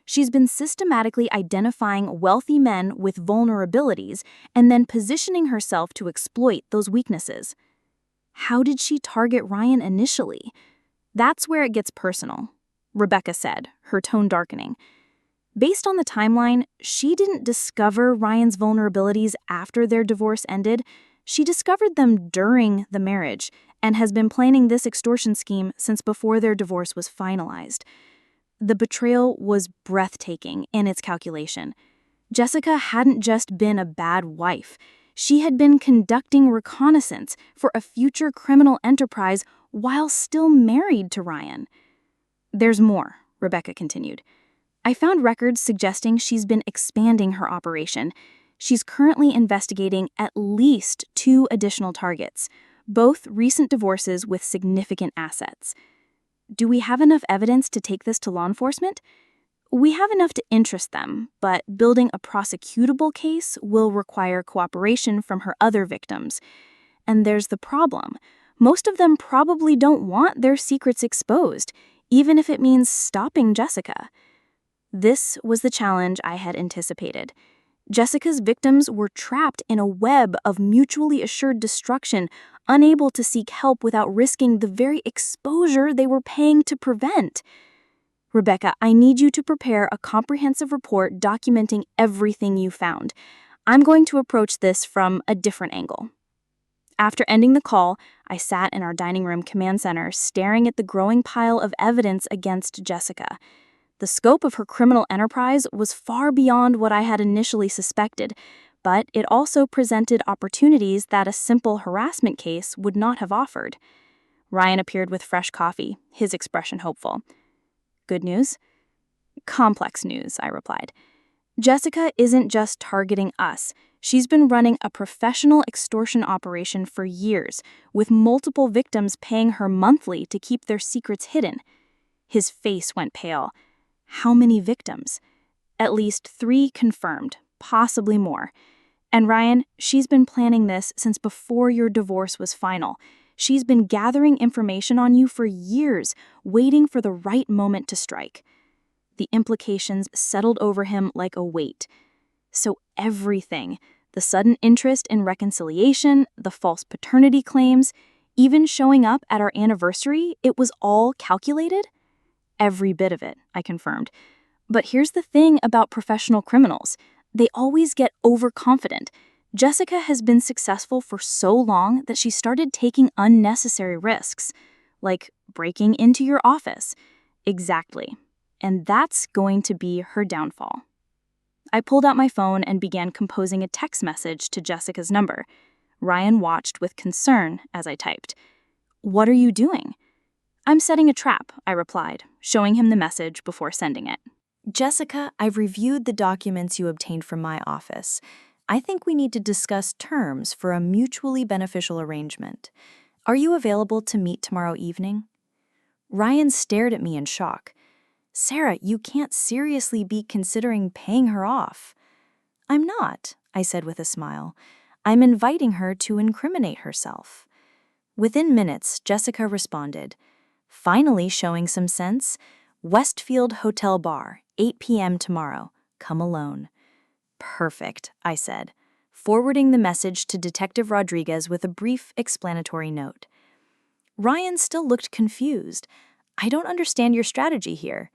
She's been systematically identifying wealthy men with vulnerabilities and then positioning herself to exploit those weaknesses." "How did she target Ryan initially?" "That's where it gets personal," Rebecca said, her tone darkening. "Based on the timeline, she didn't discover Ryan's vulnerabilities after their divorce ended. She discovered them during the marriage and has been planning this extortion scheme since before their divorce was finalized." The betrayal was breathtaking in its calculation. Jessica hadn't just been a bad wife. She had been conducting reconnaissance for a future criminal enterprise while still married to Ryan. "There's more," Rebecca continued. "I found records suggesting she's been expanding her operation. She's currently investigating at least 2 additional targets, both recent divorces with significant assets." "Do we have enough evidence to take this to law enforcement?" We have enough to interest them, but building a prosecutable case will require cooperation from her other victims. And there's the problem. Most of them probably don't want their secrets exposed, even if it means stopping Jessica. This was the challenge I had anticipated. Jessica's victims were trapped in a web of mutually assured destruction, unable to seek help without risking the very exposure they were paying to prevent. Rebecca, I need you to prepare a comprehensive report documenting everything you found. I'm going to approach this from a different angle. After ending the call, I sat in our dining room command center, staring at the growing pile of evidence against Jessica. The scope of her criminal enterprise was far beyond what I had initially suspected, but it also presented opportunities that a simple harassment case would not have offered. Ryan appeared with fresh coffee, his expression hopeful. Good news? Complex news, I replied. Jessica isn't just targeting us. She's been running a professional extortion operation for years, with multiple victims paying her monthly to keep their secrets hidden. His face went pale. How many victims? At least 3 confirmed, possibly more. And Ryan, she's been planning this since before your divorce was final. She's been gathering information on you for years, waiting for the right moment to strike. The implications settled over him like a weight. So everything, the sudden interest in reconciliation, the false paternity claims, even showing up at our anniversary, it was all calculated? Every bit of it, I confirmed. But here's the thing about professional criminals. They always get overconfident. Jessica has been successful for so long that she started taking unnecessary risks, like breaking into your office. Exactly. And that's going to be her downfall. I pulled out my phone and began composing a text message to Jessica's number. Ryan watched with concern as I typed. "What are you doing?" "I'm setting a trap," I replied, showing him the message before sending it. Jessica, I've reviewed the documents you obtained from my office. I think we need to discuss terms for a mutually beneficial arrangement. Are you available to meet tomorrow evening? Ryan stared at me in shock. Sarah, you can't seriously be considering paying her off. I'm not, I said with a smile. I'm inviting her to incriminate herself. Within minutes, Jessica responded, finally showing some sense. Westfield Hotel Bar, 8 p.m. tomorrow. Come alone. Perfect, I said, forwarding the message to Detective Rodriguez with a brief explanatory note. Ryan still looked confused. I don't understand your strategy here.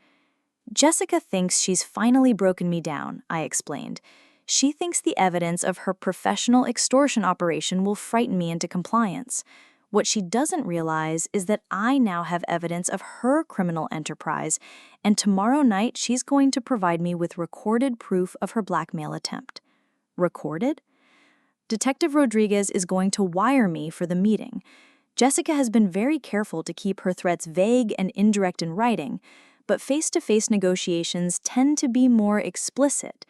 Jessica thinks she's finally broken me down, I explained. She thinks the evidence of her professional extortion operation will frighten me into compliance. What she doesn't realize is that I now have evidence of her criminal enterprise, and tomorrow night she's going to provide me with recorded proof of her blackmail attempt. Recorded? Detective Rodriguez is going to wire me for the meeting. Jessica has been very careful to keep her threats vague and indirect in writing, but face-to-face negotiations tend to be more explicit.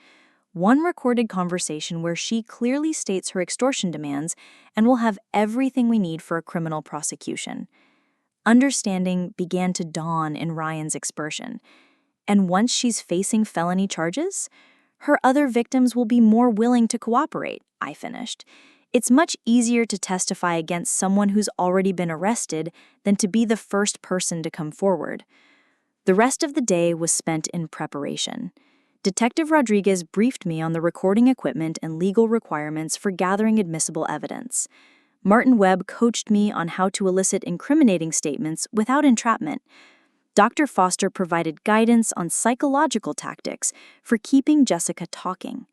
One recorded conversation where she clearly states her extortion demands, and we'll have everything we need for a criminal prosecution. Understanding began to dawn in Ryan's expression. And once she's facing felony charges, her other victims will be more willing to cooperate, I finished. It's much easier to testify against someone who's already been arrested than to be the first person to come forward. The rest of the day was spent in preparation. Detective Rodriguez briefed me on the recording equipment and legal requirements for gathering admissible evidence. Martin Webb coached me on how to elicit incriminating statements without entrapment. Dr. Foster provided guidance on psychological tactics for keeping Jessica talking.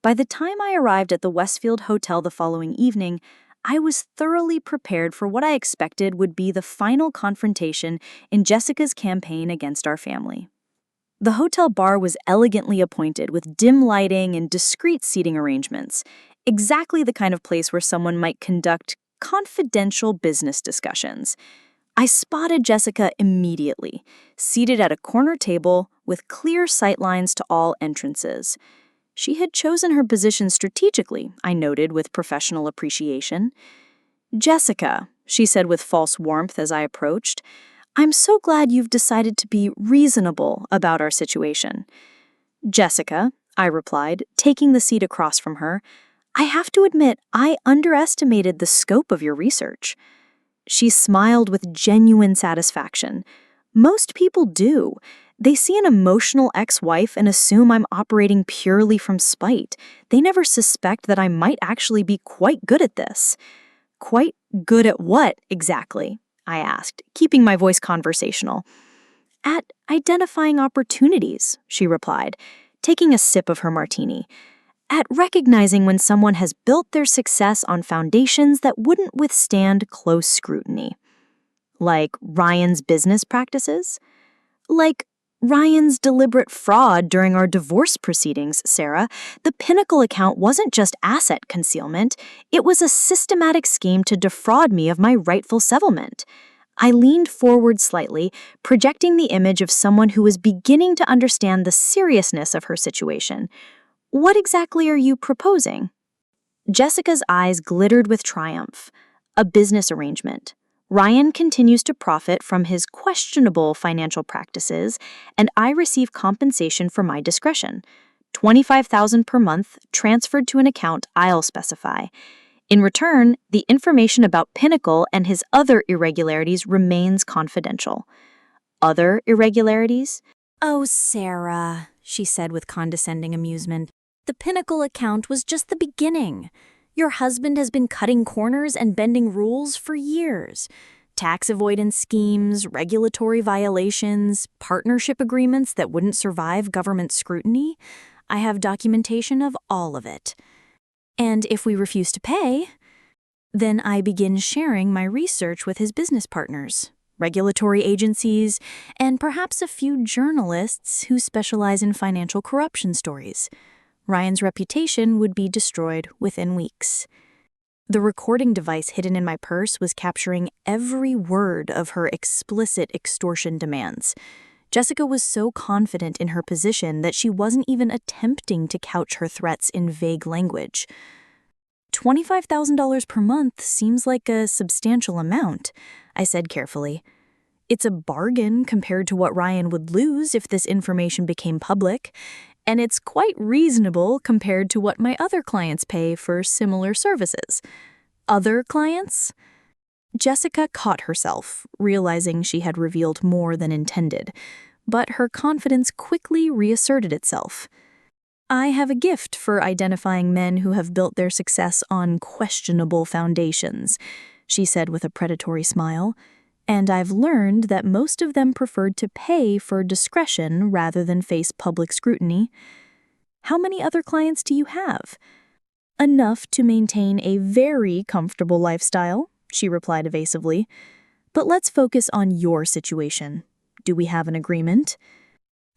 By the time I arrived at the Westfield Hotel the following evening, I was thoroughly prepared for what I expected would be the final confrontation in Jessica's campaign against our family. The hotel bar was elegantly appointed with dim lighting and discreet seating arrangements, exactly the kind of place where someone might conduct confidential business discussions. I spotted Jessica immediately, seated at a corner table with clear sightlines to all entrances. She had chosen her position strategically, I noted with professional appreciation. Jessica, she said with false warmth as I approached, I'm so glad you've decided to be reasonable about our situation. Jessica, I replied, taking the seat across from her, I have to admit I underestimated the scope of your research. She smiled with genuine satisfaction. Most people do. They see an emotional ex-wife and assume I'm operating purely from spite. They never suspect that I might actually be quite good at this. Quite good at what, exactly? I asked, keeping my voice conversational. At identifying opportunities, she replied, taking a sip of her martini. At recognizing when someone has built their success on foundations that wouldn't withstand close scrutiny. Like Ryan's business practices? Like Ryan's deliberate fraud during our divorce proceedings, Sarah. The Pinnacle account wasn't just asset concealment, it was a systematic scheme to defraud me of my rightful settlement. I leaned forward slightly, projecting the image of someone who was beginning to understand the seriousness of her situation. What exactly are you proposing? Jessica's eyes glittered with triumph. A business arrangement. Ryan continues to profit from his questionable financial practices, and I receive compensation for my discretion. $25,000 per month transferred to an account I'll specify. In return, the information about Pinnacle and his other irregularities remains confidential. Other irregularities? Oh, Sarah, she said with condescending amusement. The Pinnacle account was just the beginning. Your husband has been cutting corners and bending rules for years. Tax avoidance schemes, regulatory violations, partnership agreements that wouldn't survive government scrutiny. I have documentation of all of it. And if we refuse to pay, then I begin sharing my research with his business partners, regulatory agencies, and perhaps a few journalists who specialize in financial corruption stories. Ryan's reputation would be destroyed within weeks. The recording device hidden in my purse was capturing every word of her explicit extortion demands. Jessica was so confident in her position that she wasn't even attempting to couch her threats in vague language. $25,000 per month seems like a substantial amount, I said carefully. It's a bargain compared to what Ryan would lose if this information became public, and it's quite reasonable compared to what my other clients pay for similar services. Other clients? Jessica caught herself, realizing she had revealed more than intended, but her confidence quickly reasserted itself. I have a gift for identifying men who have built their success on questionable foundations, she said with a predatory smile. And I've learned that most of them preferred to pay for discretion rather than face public scrutiny. How many other clients do you have? Enough to maintain a very comfortable lifestyle, she replied evasively. But let's focus on your situation. Do we have an agreement?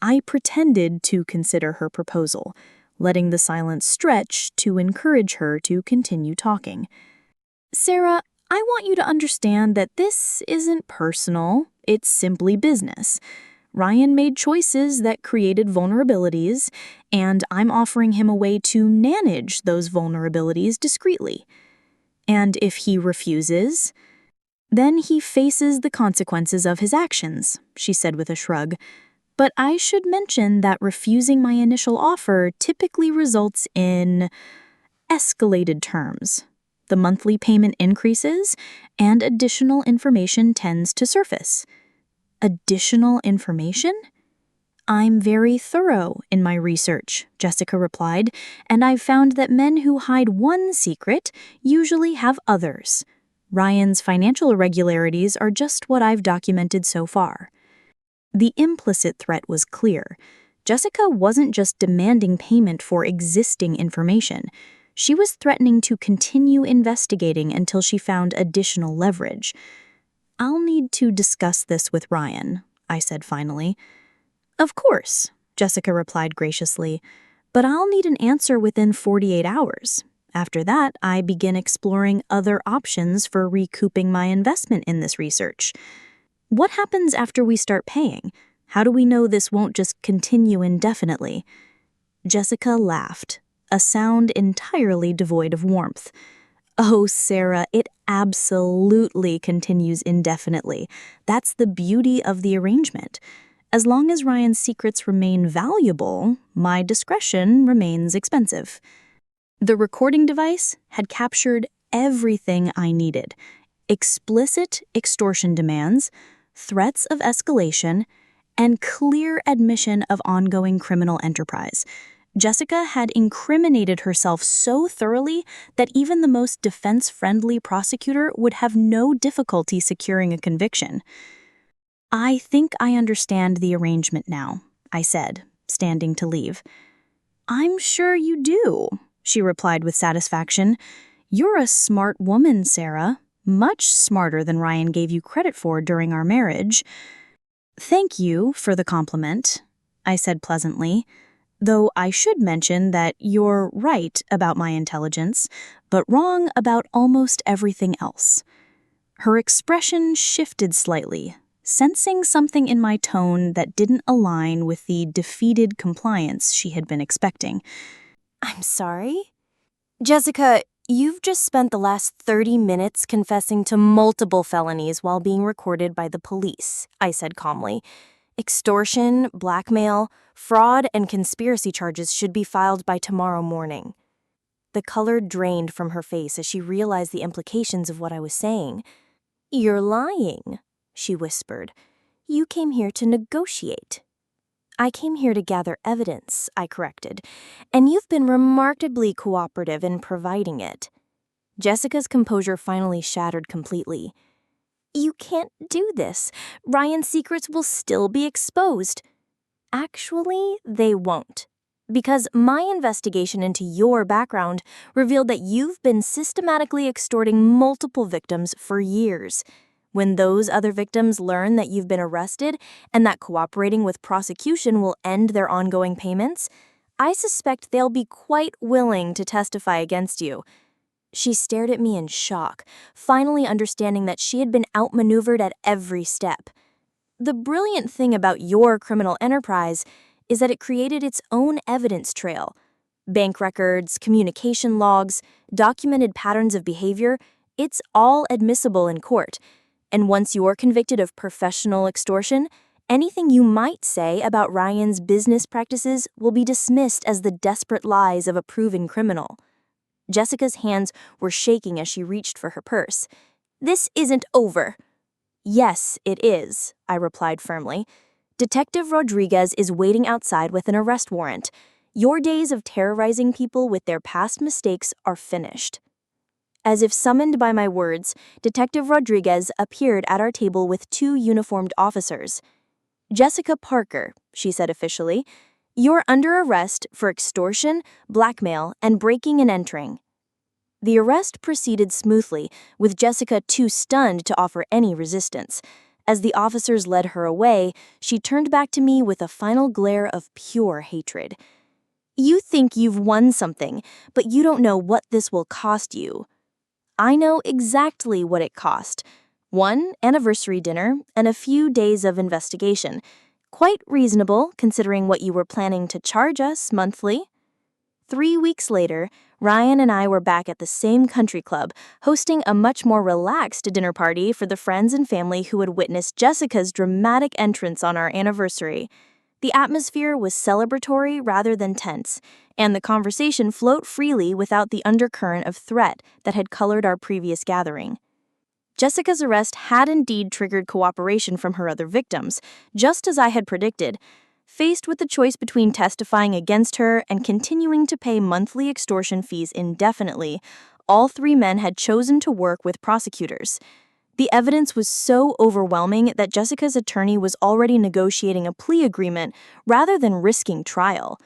I pretended to consider her proposal, letting the silence stretch to encourage her to continue talking. Sarah, I want you to understand that this isn't personal, it's simply business. Ryan made choices that created vulnerabilities, and I'm offering him a way to manage those vulnerabilities discreetly. And if he refuses, then he faces the consequences of his actions, she said with a shrug. But I should mention that refusing my initial offer typically results in escalated terms. The monthly payment increases, and additional information tends to surface. Additional information? I'm very thorough in my research, Jessica replied, and I've found that men who hide one secret usually have others. Ryan's financial irregularities are just what I've documented so far. The implicit threat was clear. Jessica wasn't just demanding payment for existing information. She was threatening to continue investigating until she found additional leverage. I'll need to discuss this with Ryan, I said finally. Of course, Jessica replied graciously, but I'll need an answer within 48 hours. After that, I begin exploring other options for recouping my investment in this research. What happens after we start paying? How do we know this won't just continue indefinitely? Jessica laughed, a sound entirely devoid of warmth. Oh, Sarah, it absolutely continues indefinitely. That's the beauty of the arrangement. As long as Ryan's secrets remain valuable, my discretion remains expensive. The recording device had captured everything I needed: explicit extortion demands, threats of escalation, and clear admission of ongoing criminal enterprise. Jessica had incriminated herself so thoroughly that even the most defense-friendly prosecutor would have no difficulty securing a conviction. "I think I understand the arrangement now," I said, standing to leave. "I'm sure you do," she replied with satisfaction. "You're a smart woman, Sarah. Much smarter than Ryan gave you credit for during our marriage." "Thank you for the compliment," I said pleasantly, "though I should mention that you're right about my intelligence, but wrong about almost everything else." Her expression shifted slightly, sensing something in my tone that didn't align with the defeated compliance she had been expecting. "I'm sorry?" "Jessica, you've just spent the last 30 minutes confessing to multiple felonies while being recorded by the police," I said calmly. "Extortion, blackmail, fraud, and conspiracy charges should be filed by tomorrow morning." The color drained from her face as she realized the implications of what I was saying. "You're lying," she whispered. "You came here to negotiate." "I came here to gather evidence," I corrected, "and you've been remarkably cooperative in providing it." Jessica's composure finally shattered completely. "You can't do this. Ryan's secrets will still be exposed." "Actually, they won't. Because my investigation into your background revealed that you've been systematically extorting multiple victims for years. When those other victims learn that you've been arrested and that cooperating with prosecution will end their ongoing payments, I suspect they'll be quite willing to testify against you." She stared at me in shock, finally understanding that she had been outmaneuvered at every step. "The brilliant thing about your criminal enterprise is that it created its own evidence trail. Bank records, communication logs, documented patterns of behavior, it's all admissible in court. And once you're convicted of professional extortion, anything you might say about Ryan's business practices will be dismissed as the desperate lies of a proven criminal." Jessica's hands were shaking as she reached for her purse. "This isn't over." "Yes, it is," I replied firmly. "Detective Rodriguez is waiting outside with an arrest warrant. Your days of terrorizing people with their past mistakes are finished." As if summoned by my words, Detective Rodriguez appeared at our table with 2 uniformed officers. "Jessica Parker," she said officially, "you're under arrest for extortion, blackmail, and breaking and entering." The arrest proceeded smoothly, with Jessica too stunned to offer any resistance. As the officers led her away, she turned back to me with a final glare of pure hatred. "You think you've won something, but you don't know what this will cost you." "I know exactly what it cost. 1 anniversary dinner and a few days of investigation. Quite reasonable, considering what you were planning to charge us monthly." 3 weeks later, Ryan and I were back at the same country club, hosting a much more relaxed dinner party for the friends and family who had witnessed Jessica's dramatic entrance on our anniversary. The atmosphere was celebratory rather than tense, and the conversation flowed freely without the undercurrent of threat that had colored our previous gathering. Jessica's arrest had indeed triggered cooperation from her other victims, just as I had predicted. Faced with the choice between testifying against her and continuing to pay monthly extortion fees indefinitely, all 3 men had chosen to work with prosecutors. The evidence was so overwhelming that Jessica's attorney was already negotiating a plea agreement rather than risking trial.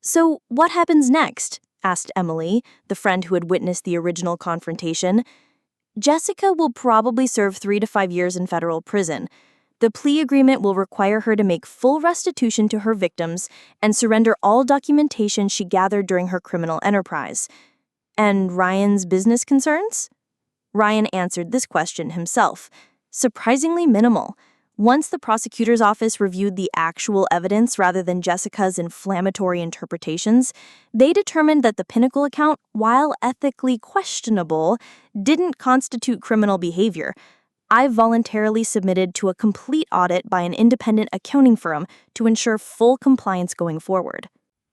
"So, what happens next?" asked Emily, the friend who had witnessed the original confrontation. "Jessica will probably serve 3 to 5 years in federal prison. The plea agreement will require her to make full restitution to her victims and surrender all documentation she gathered during her criminal enterprise." "And Ryan's business concerns?" Ryan answered this question himself. "Surprisingly minimal. Once the prosecutor's office reviewed the actual evidence rather than Jessica's inflammatory interpretations, they determined that the Pinnacle account, while ethically questionable, didn't constitute criminal behavior. I voluntarily submitted to a complete audit by an independent accounting firm to ensure full compliance going forward.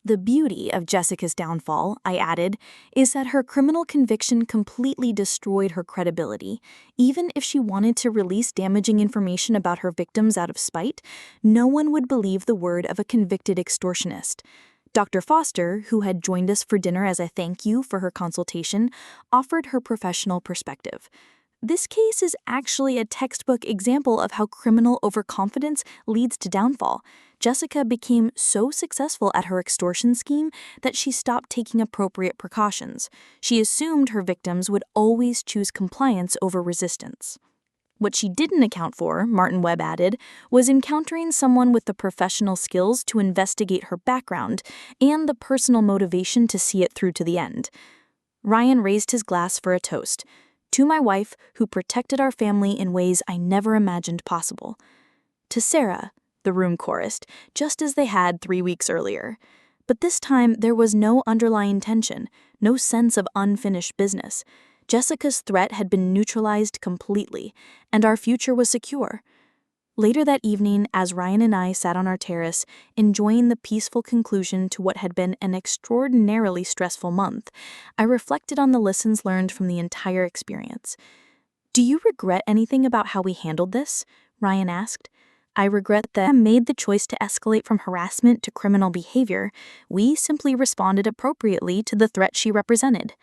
The beauty of Jessica's downfall, I added, is that her criminal conviction completely destroyed her credibility. Even if she wanted to release damaging information about her victims out of spite, no one would believe the word of a convicted extortionist. Dr. Foster, who had joined us for dinner as a thank you for her consultation, offered her professional perspective. This case is actually a textbook example of how criminal overconfidence leads to downfall. Jessica became so successful at her extortion scheme that she stopped taking appropriate precautions. She assumed her victims would always choose compliance over resistance. What she didn't account for, Martin Webb added, was encountering someone with the professional skills to investigate her background and the personal motivation to see it through to the end. Ryan raised his glass for a toast. To my wife, who protected our family in ways I never imagined possible. To Sarah, the room chorused, just as they had 3 weeks earlier. But this time, there was no underlying tension, no sense of unfinished business. Jessica's threat had been neutralized completely, and our future was secure. Later that evening, as Ryan and I sat on our terrace, enjoying the peaceful conclusion to what had been an extraordinarily stressful month, I reflected on the lessons learned from the entire experience. "Do you regret anything about how we handled this?" Ryan asked. "I regret that I made the choice to escalate from harassment to criminal behavior. We simply responded appropriately to the threat she represented."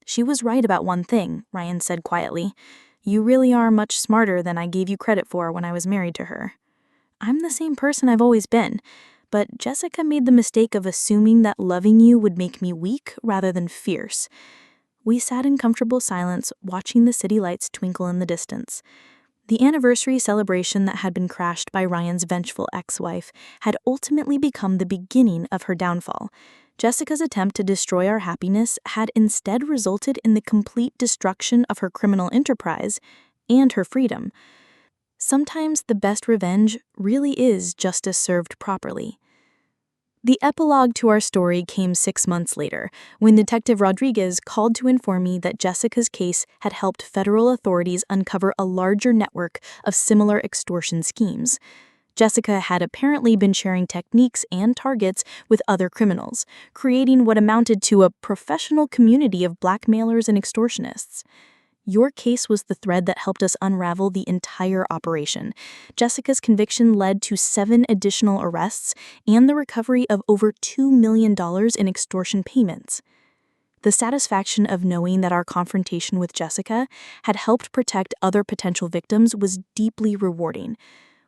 "She was right about one thing," Ryan said quietly. "You really are much smarter than I gave you credit for when I was married to her." "I'm the same person I've always been, but Jessica made the mistake of assuming that loving you would make me weak rather than fierce." We sat in comfortable silence, watching the city lights twinkle in the distance. The anniversary celebration that had been crashed by Ryan's vengeful ex-wife had ultimately become the beginning of her downfall. Jessica's attempt to destroy our happiness had instead resulted in the complete destruction of her criminal enterprise and her freedom. Sometimes the best revenge really is justice served properly. The epilogue to our story came 6 months later, when Detective Rodriguez called to inform me that Jessica's case had helped federal authorities uncover a larger network of similar extortion schemes. Jessica had apparently been sharing techniques and targets with other criminals, creating what amounted to a professional community of blackmailers and extortionists. Your case was the thread that helped us unravel the entire operation. Jessica's conviction led to 7 additional arrests and the recovery of over $2 million in extortion payments. The satisfaction of knowing that our confrontation with Jessica had helped protect other potential victims was deeply rewarding.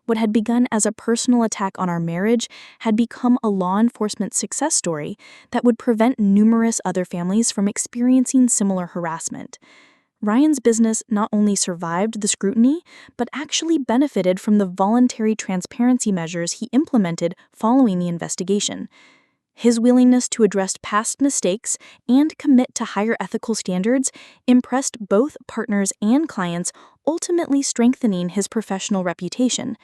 What had begun as a personal attack on our marriage had become a law enforcement success story that would prevent numerous other families from experiencing similar harassment. Ryan's business not only survived the scrutiny, but actually benefited from the voluntary transparency measures he implemented following the investigation. His willingness to address past mistakes and commit to higher ethical standards impressed both partners and clients, ultimately strengthening his professional reputation.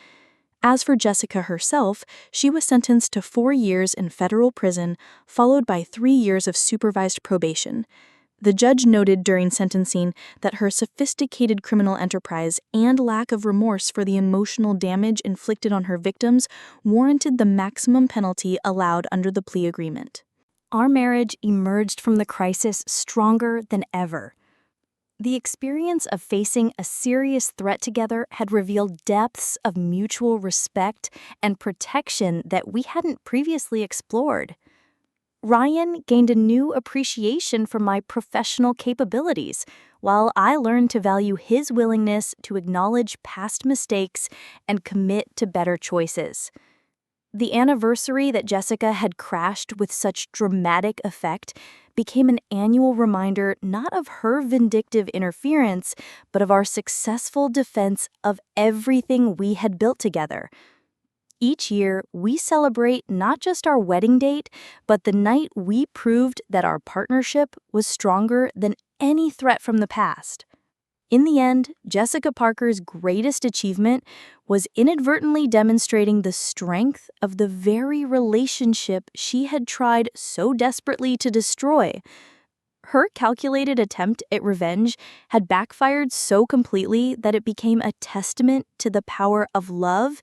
As for Jessica herself, she was sentenced to 4 years in federal prison, followed by 3 years of supervised probation. The judge noted during sentencing that her sophisticated criminal enterprise and lack of remorse for the emotional damage inflicted on her victims warranted the maximum penalty allowed under the plea agreement. Our marriage emerged from the crisis stronger than ever. The experience of facing a serious threat together had revealed depths of mutual respect and protection that we hadn't previously explored. Ryan gained a new appreciation for my professional capabilities, while I learned to value his willingness to acknowledge past mistakes and commit to better choices. The anniversary that Jessica had crashed with such dramatic effect became an annual reminder not of her vindictive interference, but of our successful defense of everything we had built together. Each year, we celebrate not just our wedding date, but the night we proved that our partnership was stronger than any threat from the past. In the end, Jessica Parker's greatest achievement was inadvertently demonstrating the strength of the very relationship she had tried so desperately to destroy. Her calculated attempt at revenge had backfired so completely that it became a testament to the power of love,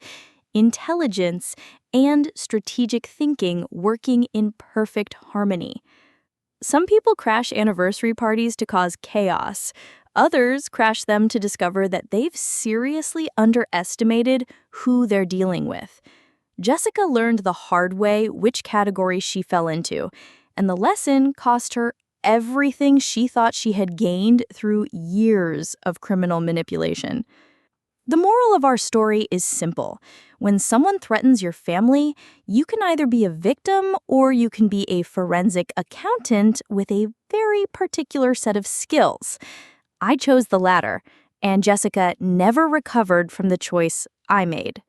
intelligence, and strategic thinking working in perfect harmony. Some people crash anniversary parties to cause chaos. Others crash them to discover that they've seriously underestimated who they're dealing with. Jessica learned the hard way which category she fell into, and the lesson cost her everything she thought she had gained through years of criminal manipulation. The moral of our story is simple. When someone threatens your family, you can either be a victim or you can be a forensic accountant with a very particular set of skills. I chose the latter, and Jessica never recovered from the choice I made.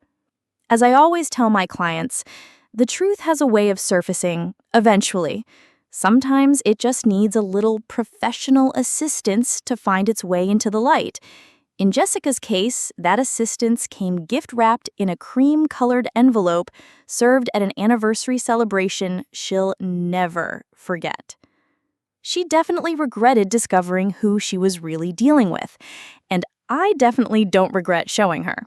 As I always tell my clients, the truth has a way of surfacing eventually. Sometimes it just needs a little professional assistance to find its way into the light. In Jessica's case, that assistance came gift-wrapped in a cream-colored envelope served at an anniversary celebration she'll never forget. She definitely regretted discovering who she was really dealing with, and I definitely don't regret showing her.